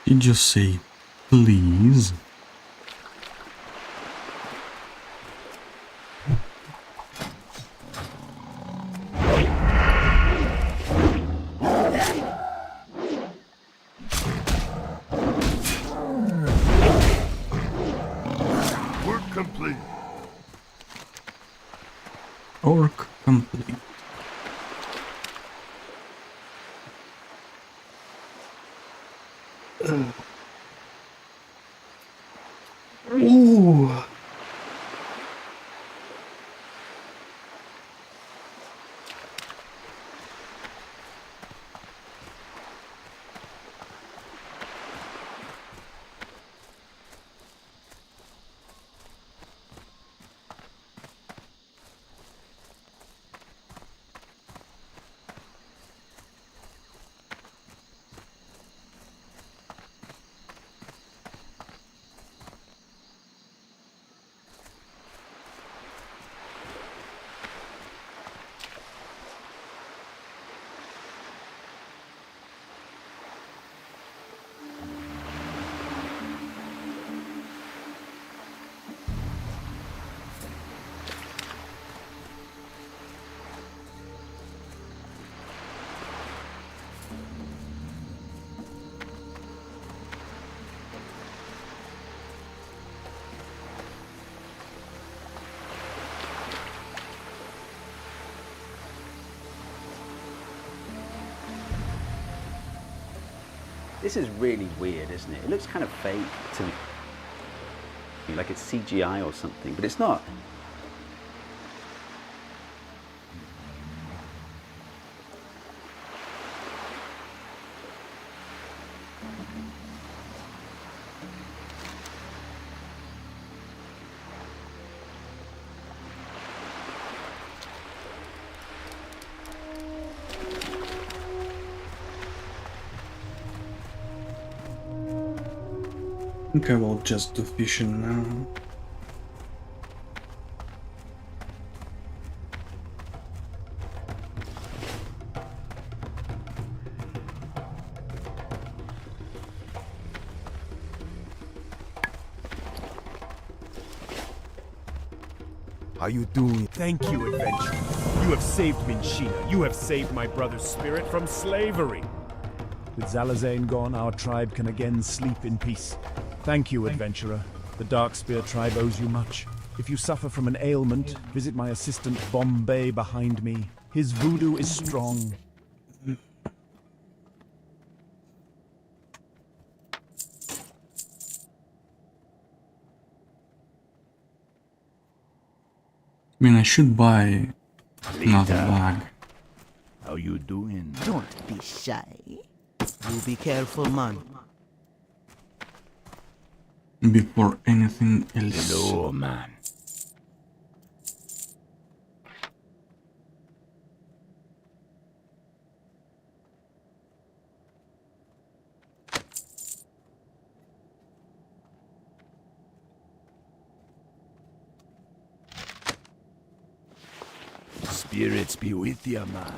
Did you say please? Work complete. Orc complete. Ooh. This is really weird, isn't it? It looks kind of fake to me, like it's CGI or something, but it's not. I think I will just do fishing now. How you doing? Thank you, adventurer. You have saved Minshina. You have saved my brother's spirit from slavery. With Zalazane gone, our tribe can again sleep in peace. Thank you, adventurer. The Darkspear tribe owes you much. If you suffer from an ailment, visit my assistant Bombay behind me. His voodoo is strong. I mean, I should buy another bag. How you doing? Don't be shy. You be careful, man. Before anything else. Hello, man. Spirits be with ya, man.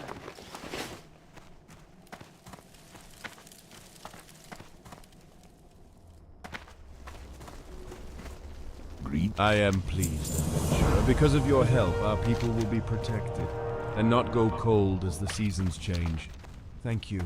I am pleased, adventurer. Because of your help, our people will be protected, and not go cold as the seasons change. Thank you.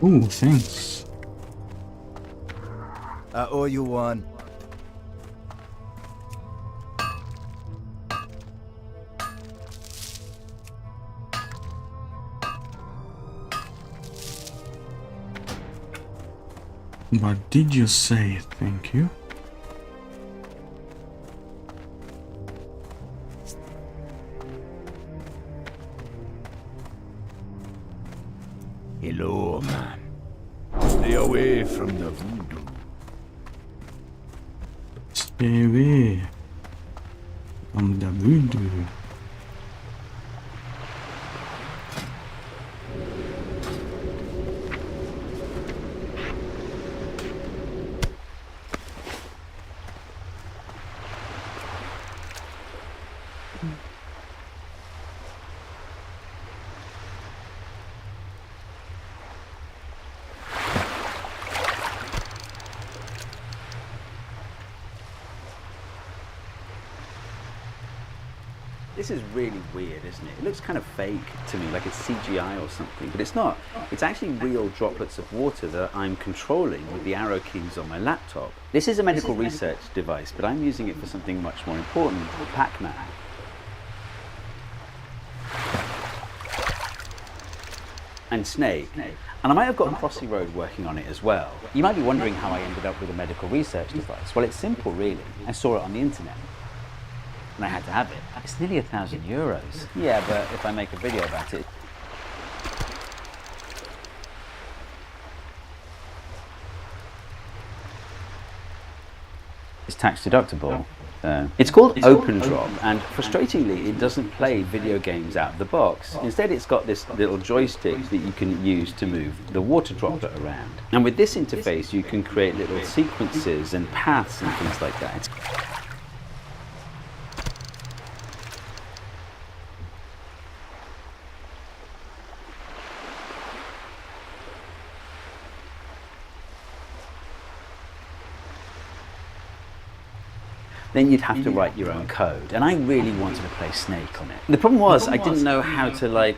Ooh, thanks. I owe you one. But did you say thank you? Hello, man. Stay away from the voodoo. Stay away from the voodoo. This is really weird, isn't it? It looks kind of fake to me, like it's CGI or something, but it's not. It's actually real droplets of water that I'm controlling with the arrow keys on my laptop. This is a medical research device, but I'm using it for something much more important, Pac-Man. And Snake. And I might have got Crossy Road working on it as well. You might be wondering how I ended up with a medical research device. Well, it's simple, really. I saw it on the internet. And I had to have it. It's nearly €1,000. Yeah, but if I make a video about it... It's tax deductible. It's called Open Drop, and frustratingly, it doesn't play video games out of the box. Instead, it's got this little joystick that you can use to move the water droplet around. And with this interface, you can create little sequences and paths and things like that. Then you'd have to write your own code. And I really wanted to play Snake on it. The problem was I didn't know how to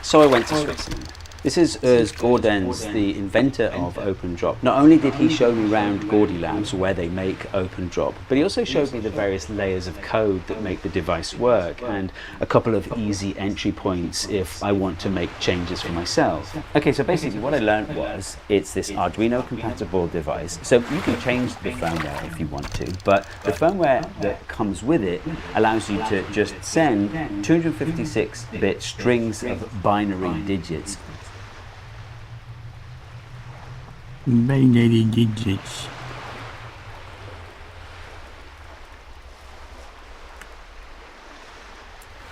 so I went to Switzerland. This is Urs Gordens, the inventor of Open Drop. Not only did he show me around Gordy Labs where they make Open Drop, but he also showed me the various layers of code that make the device work and a couple of easy entry points if I want to make changes for myself. Okay, so basically what I learned was it's this Arduino compatible device. So you can change the firmware if you want to, but the firmware that comes with it allows you to just send 256-bit strings of binary digits. Binary digits.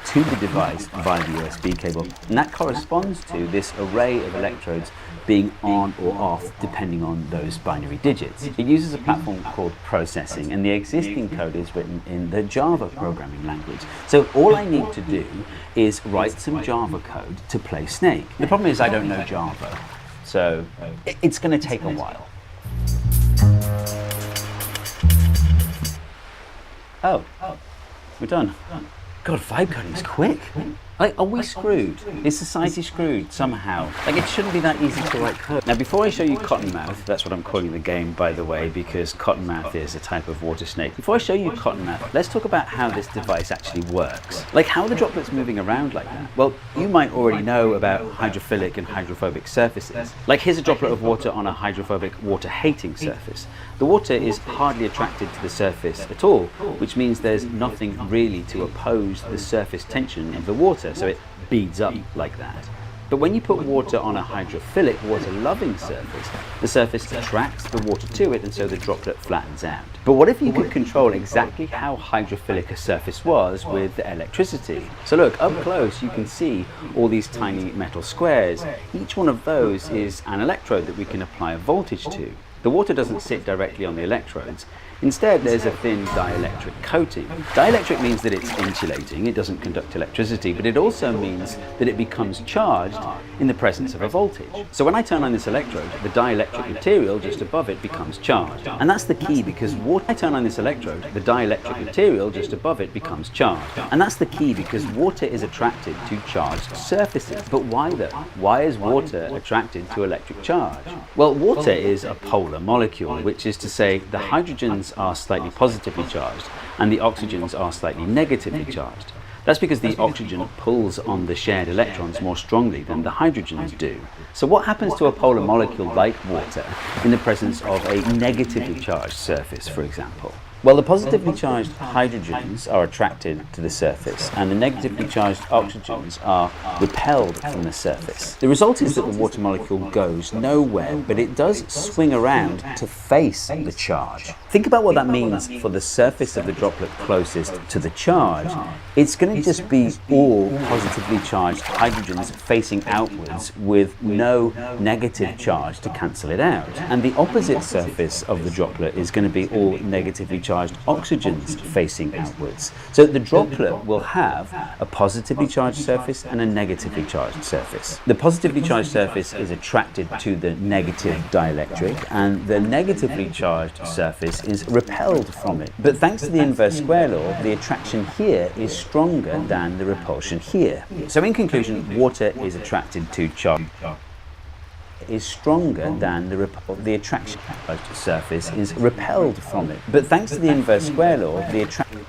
To the device via the USB cable, and that corresponds to this array of electrodes being on or off depending on those binary digits. It uses a platform called processing, and the existing code is written in the Java programming language. So all I need to do is write some Java code to play Snake. The problem is I don't know Java, so it's going to take a while. Oh, we're done. God, vibe coding is quick. Like, are we screwed? Is society screwed somehow? Like, it shouldn't be that easy to write code. Now, before I show you Cottonmouth, that's what I'm calling the game, by the way, because Cottonmouth is a type of water snake. Before I show you Cottonmouth, let's talk about how this device actually works. Like, how are the droplets moving around like that? Well, you might already know about hydrophilic and hydrophobic surfaces. Like, here's a droplet of water on a hydrophobic, water-hating surface. The water is hardly attracted to the surface at all, which means there's nothing really to oppose the surface tension of the water, so it beads up like that. But when you put water on a hydrophilic, water-loving surface, the surface attracts the water to it, and so the droplet flattens out. But what if you could control exactly how hydrophilic a surface was with the electricity? So look, up close you can see all these tiny metal squares. Each one of those is an electrode that we can apply a voltage to. The water doesn't sit directly on the electrodes. Instead, there's a thin dielectric coating. Dielectric means that it's insulating, it doesn't conduct electricity, but it also means that it becomes charged in the presence of a voltage. So when I turn on this electrode, the dielectric material just above it becomes charged. And that's the key, because water is attracted to charged surfaces. But why though? Why is water attracted to electric charge? Well, water is a polar molecule, which is to say the hydrogens are slightly positively charged and the oxygens are slightly negatively charged. That's because the oxygen pulls on the shared electrons more strongly than the hydrogens do. So what happens to a polar molecule like water in the presence of a negatively charged surface, for example? Well, the positively charged hydrogens are attracted to the surface and the negatively charged oxygens are repelled from the surface. The result is that the water molecule goes nowhere, but it does swing around to face the charge. Think about what that means for the surface of the droplet closest to the charge. It's going to just be all positively charged hydrogens facing outwards with no negative charge to cancel it out. And the opposite surface of the droplet is going to be all negatively charged oxygens facing outwards. So the droplet will have a positively charged surface and a negatively charged surface. The positively charged surface is attracted to the negative dielectric and the negatively charged surface is repelled from it. But thanks to the inverse square law, the attraction here is stronger than the repulsion here. So in conclusion, water is attracted to charge is stronger than the attraction surface is repelled from it. But thanks to the inverse square law, the attraction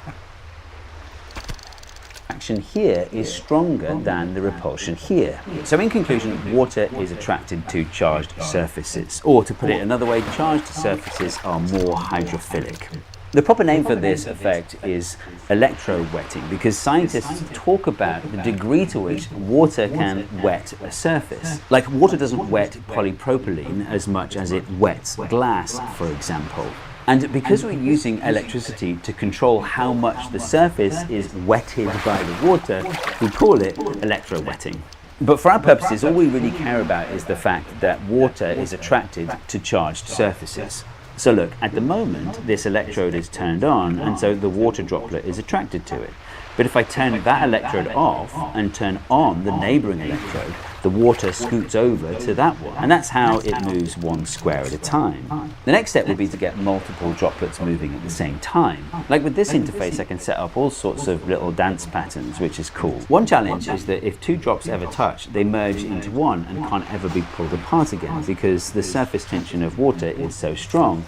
here is stronger than the repulsion here. So in conclusion, water is attracted to charged surfaces. Or to put it another way, charged surfaces are more hydrophilic. The proper name for this effect is electrowetting, because scientists talk about the degree to which water can wet a surface. Like, water doesn't wet polypropylene as much as it wets glass, for example. And because we're using electricity to control how much the surface is wetted by the water, we call it electrowetting. But for our purposes, all we really care about is the fact that water is attracted to charged surfaces. So look, at the moment, this electrode is turned on, and so the water droplet is attracted to it. But if I turn that electrode off and turn on the neighboring electrode, the water scoots over to that one. And that's how it moves one square at a time. The next step would be to get multiple droplets moving at the same time. Like with this interface, I can set up all sorts of little dance patterns, which is cool. One challenge is that if two drops ever touch, they merge into one and can't ever be pulled apart again because the surface tension of water is so strong.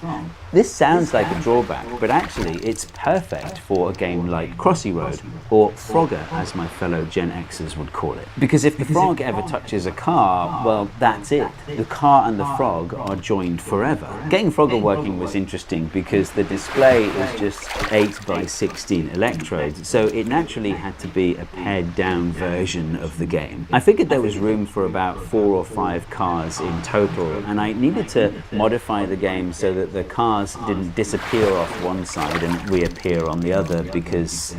This sounds like a drawback, but actually it's perfect for a game like Crossy Road, or Frogger as my fellow Gen Xers would call it. Because if the frog ever touches a car, well, that's it. The car and the frog are joined forever. Getting Frogger working was interesting because the display is just 8 by 16 electrodes, so it naturally had to be a pared down version of the game. I figured there was room for about 4 or 5 cars in total, and I needed to modify the game so that the cars didn't disappear off one side and reappear on the other because,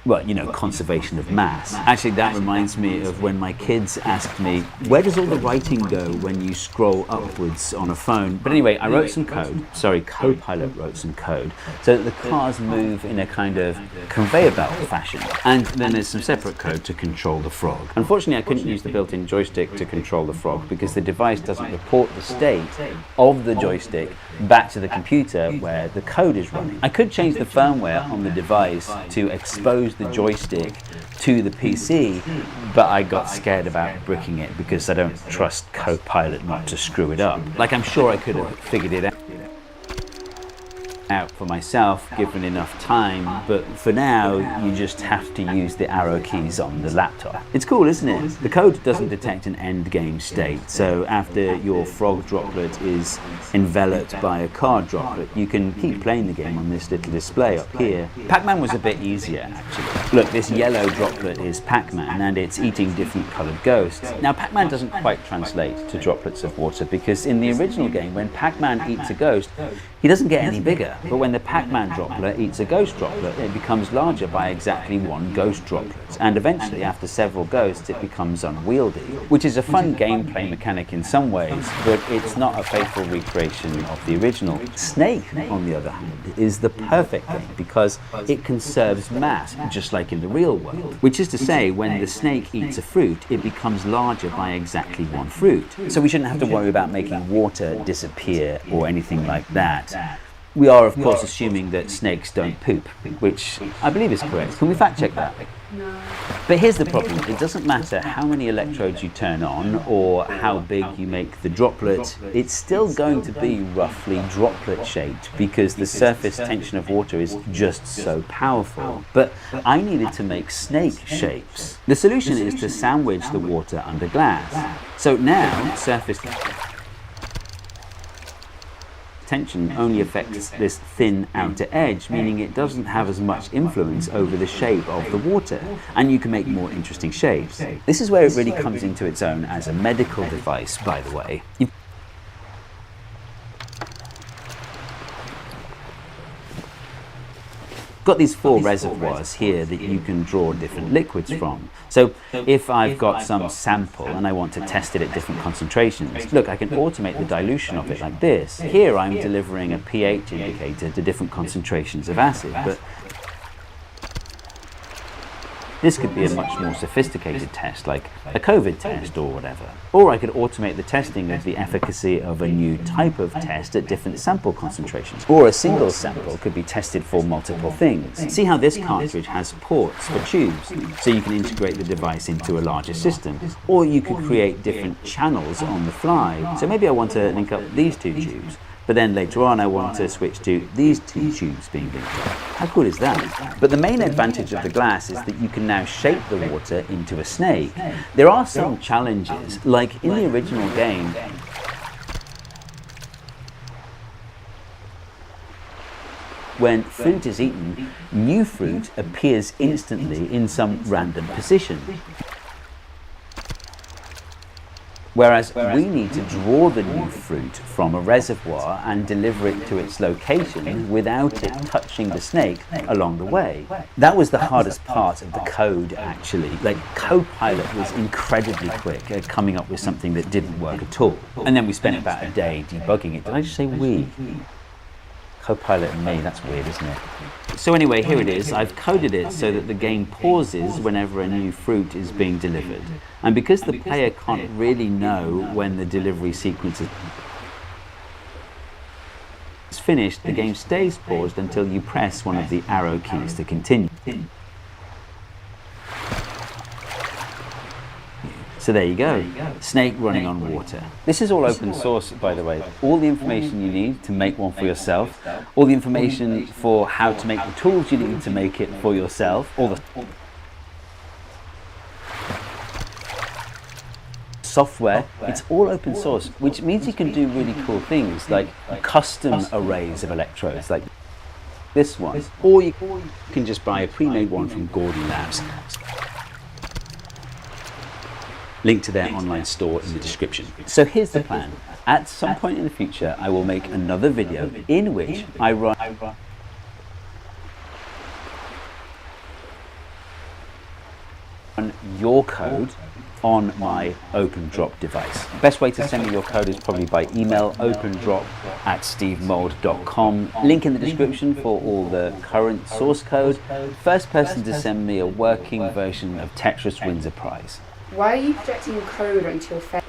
well, you know, conservation of mass. Actually, that reminds me of when my kids asked me, where does all the writing go when you scroll upwards on a phone? But anyway, I wrote some code, Copilot wrote some code, so that the cars move in a kind of conveyor belt fashion. And then there's some separate code to control the frog. Unfortunately, I couldn't use the built-in joystick to control the frog because the device doesn't report the state of the joystick back to the computer where the code is running. I could change the firmware on the device to expose the joystick to the PC, but I got scared about bricking it because I don't trust Copilot not to screw it up. Like, I'm sure I could have figured it out for myself given enough time, but for now you just have to use the arrow keys on the laptop. It's cool, isn't it? The code doesn't detect an end game state, so after your frog droplet is enveloped by a car droplet, you can keep playing the game on this little display up here. Pac-Man was a bit easier, actually. Look, this yellow droplet is Pac-Man and it's eating different colored ghosts. Now, Pac-Man doesn't quite translate to droplets of water because in the original game, when Pac-Man eats a ghost, he doesn't get any bigger, but when the Pac-Man droplet eats a ghost droplet, it becomes larger by exactly 1 ghost droplet, and eventually, after several ghosts, it becomes unwieldy, which is a fun gameplay mechanic in some ways, but it's not a faithful recreation of the original. Snake, on the other hand, is the perfect game because it conserves mass, just like in the real world, which is to say, when the snake eats a fruit, it becomes larger by exactly 1 fruit. So we shouldn't have to worry about making water disappear or anything like that. We are, of course, assuming that snakes don't poop, which I believe is correct. Can we fact check that? No. But here's the problem. It doesn't matter how many electrodes you turn on or how big you make the droplet, it's still going to be roughly droplet shaped because the surface tension of water is just so powerful. But I needed to make snake shapes. The solution is to sandwich the water under glass. So now, surface tension only affects this thin outer edge, meaning it doesn't have as much influence over the shape of the water, and you can make more interesting shapes. This is where it really comes into its own as a medical device, by the way. You've got these 4 reservoirs here that you can draw different liquids from. So if I've got some sample and I want to test it at different concentrations, look, I can automate the dilution of it like this. Here I'm delivering a pH indicator to different concentrations of acid, but this could be a much more sophisticated test, like a COVID test or whatever. Or I could automate the testing of the efficacy of a new type of test at different sample concentrations. Or a single sample could be tested for multiple things. See how this cartridge has ports for tubes, so you can integrate the device into a larger system. Or you could create different channels on the fly. So maybe I want to link up these 2 tubes, but then later on I want to switch to these 2 tubes being linked up. How cool is that? But the main advantage of the glass is that you can now shape the water into a snake. There are some challenges, like in the original game, when fruit is eaten, new fruit appears instantly in some random position. Whereas we need to draw the new fruit from a reservoir and deliver it to its location without it touching the snake along the way. That was the hardest part of the code, actually. Like, Copilot was incredibly quick at coming up with something that didn't work at all. And then we spent about a day debugging it. Did I just say we? Copilot and me, that's weird, isn't it? So anyway, here it is. I've coded it so that the game pauses whenever a new fruit is being delivered. And because the player can't really know when the delivery sequence is finished, the game stays paused until you press one of the arrow keys to continue. So there you go, snake running on water. This is all open source, by the way. All the information you need to make one for yourself, all the information for how to make the tools you need to make it for yourself, all the software, it's all open source, which means you can do really cool things like custom arrays of electrodes, like this one, or you can just buy a pre-made one from Gordy Labs. Link to their online store in the description. So here's the plan. At some point in the future, I will make another video in which I run your code on my OpenDrop device. Best way to send me your code is probably by email, opendrop@stevemold.com. Link in the description for all the current source code. First person to send me a working version of Tetris wins a prize. Why are you projecting your code onto your face?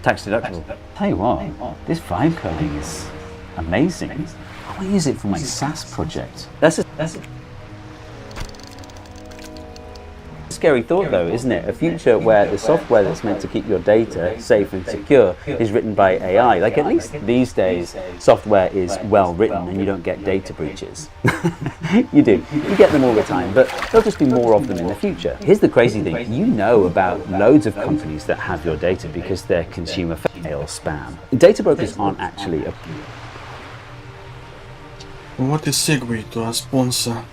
Tax deductible. Tell you what, this vibe coding is amazing. I want to use it for my SaaS project. That's a scary thought though, isn't it? A future where the software that's meant to keep your data safe and secure is written by AI. Like, at least these days, software is well written and you don't get data breaches. You do. You get them all the time, but there'll just be more of them in the future. Here's the crazy thing. You know about loads of companies that have your data because they're consumer fail spam. Data brokers aren't actually a... What is segue to a sponsor?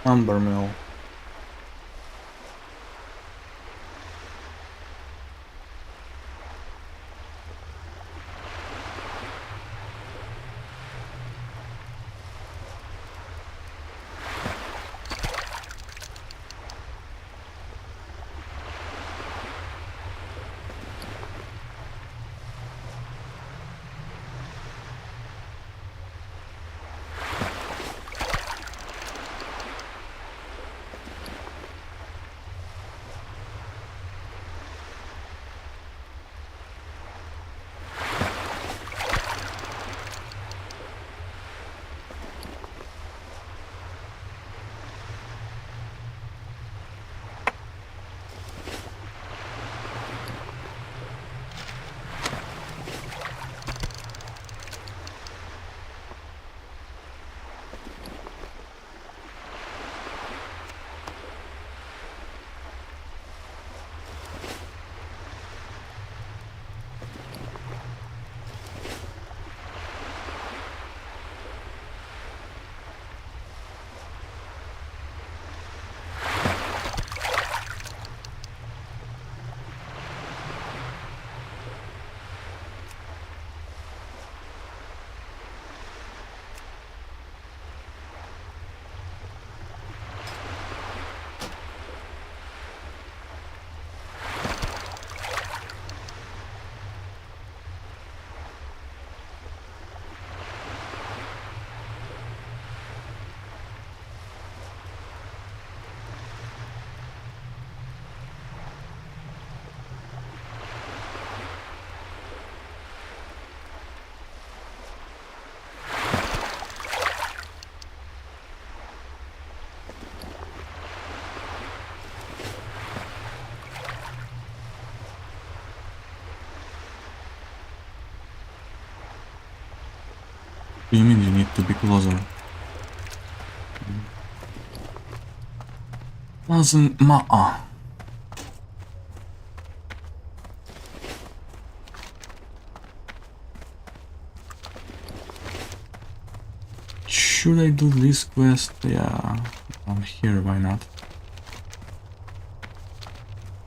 Amber mill. You mean you need to be closer? Doesn't matter. Should I do this quest? Yeah, I'm here, why not?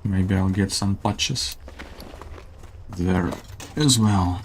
Maybe I'll get some patches there as well.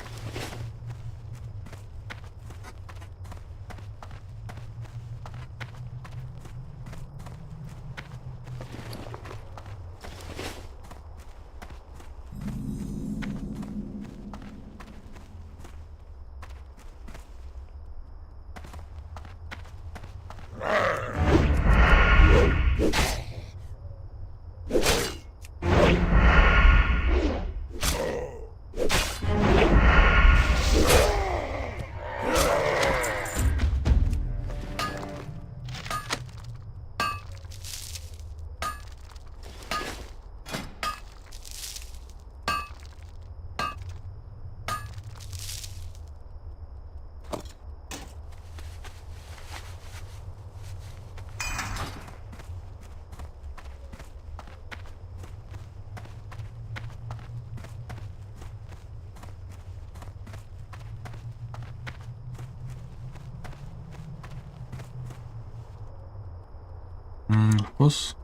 Of course.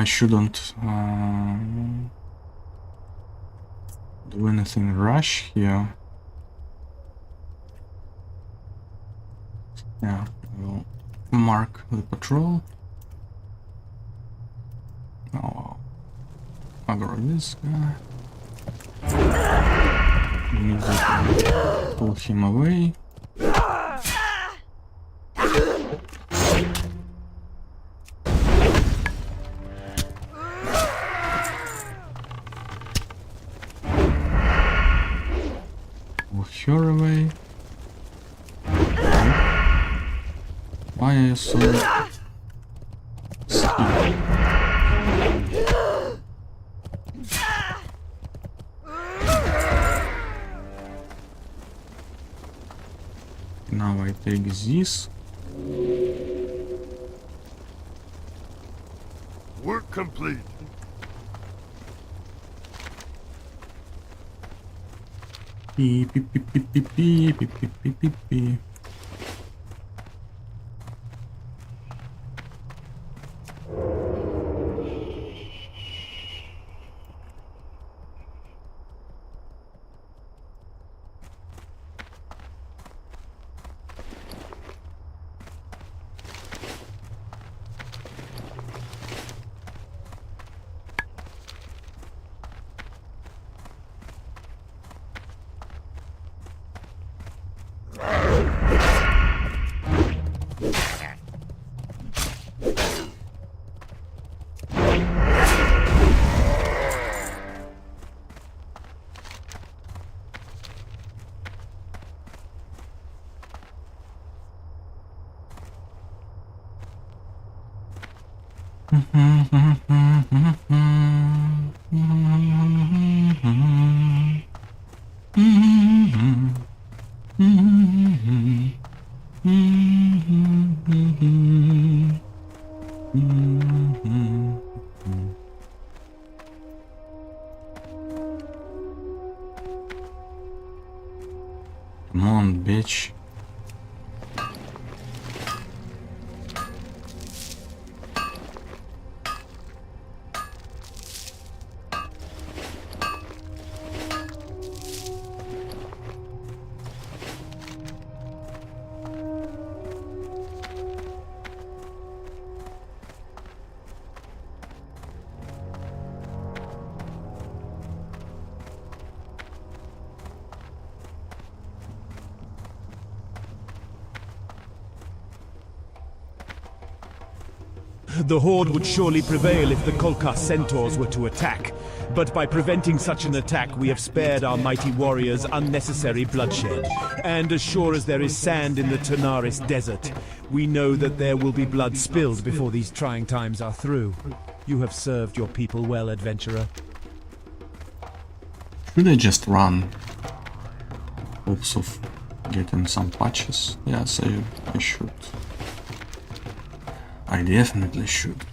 I shouldn't do anything rash here. Yeah, I will mark the patrol. Now aggro this guy. Immediately pull him away. Pull her away. Why are you so stupid? Now I take this. Work complete. Beep beep beep beep beep beep beep beep beep beep beep. Come on, bitch. The Horde would surely prevail if the Kolkar centaurs were to attack. But by preventing such an attack, we have spared our mighty warriors unnecessary bloodshed. And as sure as there is sand in the Tanaris desert, we know that there will be blood spilled before these trying times are through. You have served your people well, adventurer. Should I just run? Hopes of getting some patches? Yes, I should. I definitely should.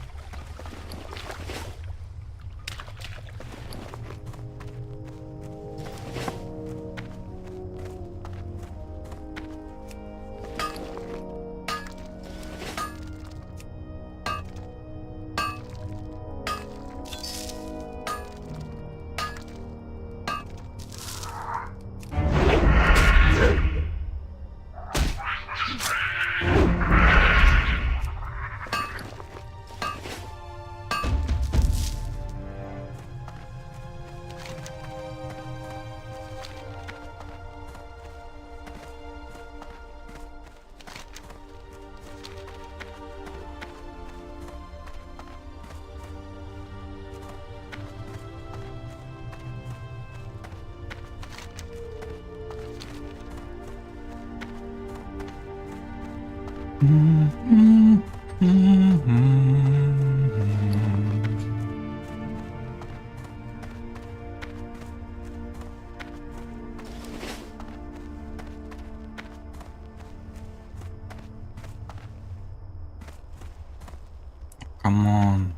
Come on.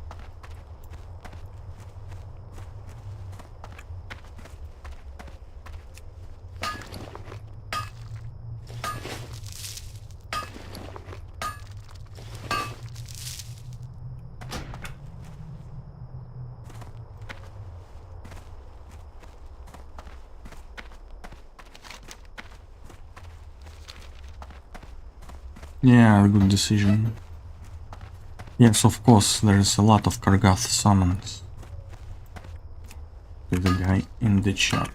Yeah, good decision. Yes, of course, there's a lot of Kargath summons. To the guy in the chat.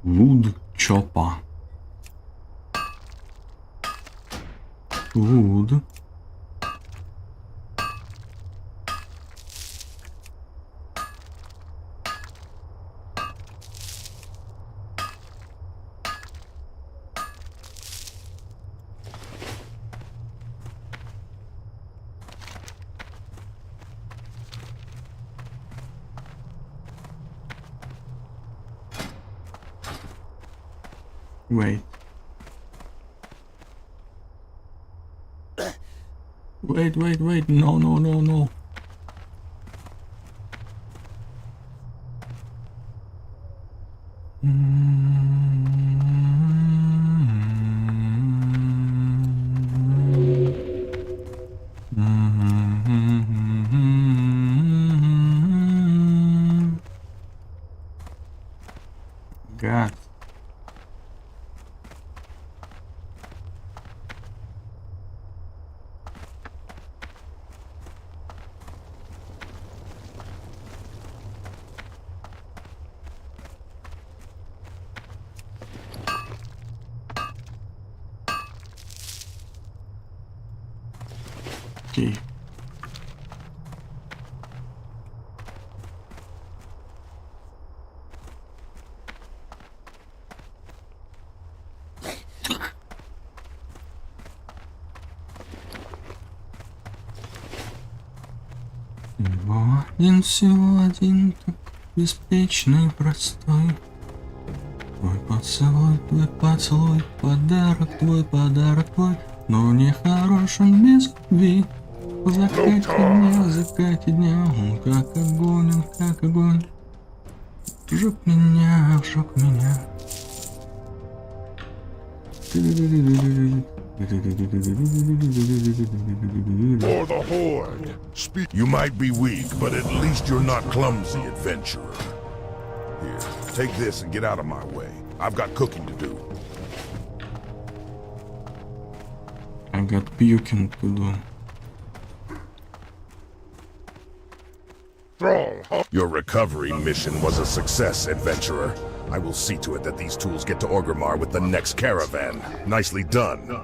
Wood chopper. Wood. Wait. Wait. No. God. Okay. Всего один, так беспечный и простой. Твой поцелуй, подарок твой, но не хорош он без любви. В закате дня, он как огонь, жег меня. For the Horde. You might be weak, but at least you're not clumsy, adventurer. Here, take this and get out of my way. I've got cooking to do. I got puking to do. Your recovery mission was a success, adventurer. I will see to it that these tools get to Orgrimmar with the next caravan. Nicely done.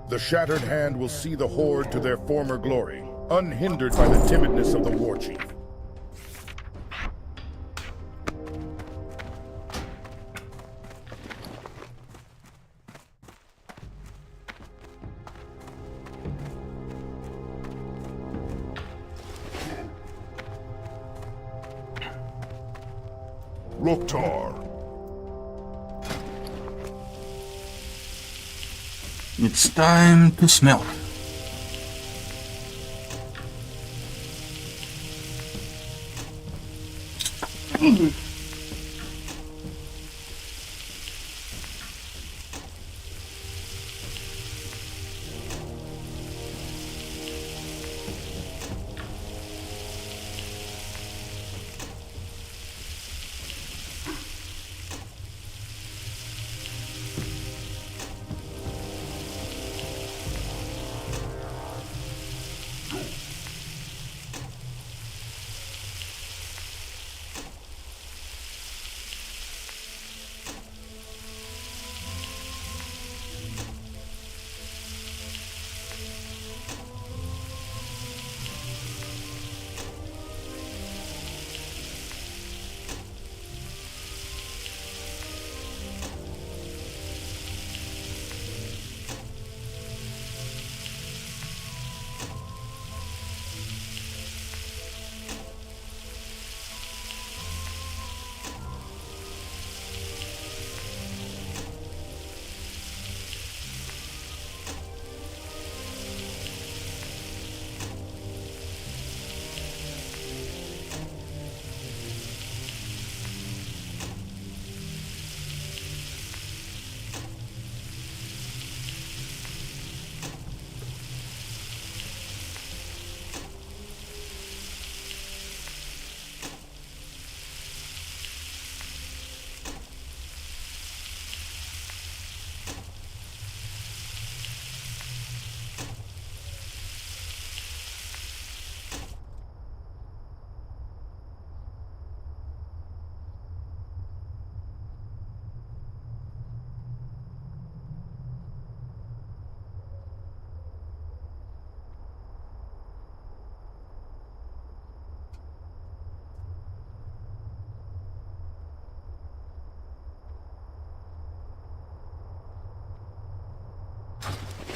The Shattered Hand will see the Horde to their former glory, unhindered by the timidness of the War Chief. Loktar. It's time to smell.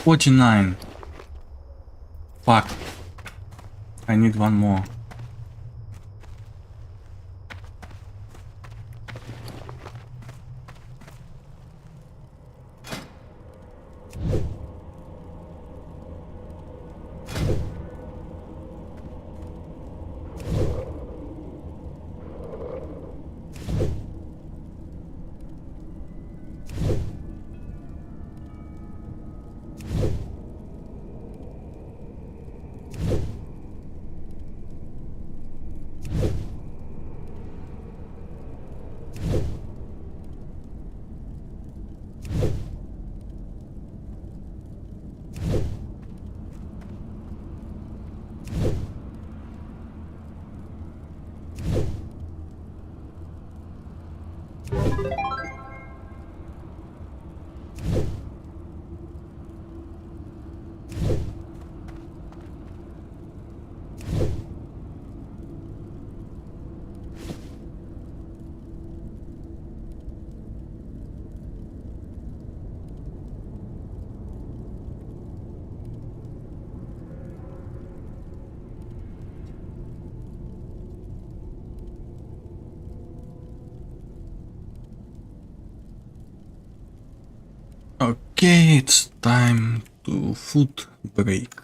49. Fuck. I need one more. Okay, it's time to food break.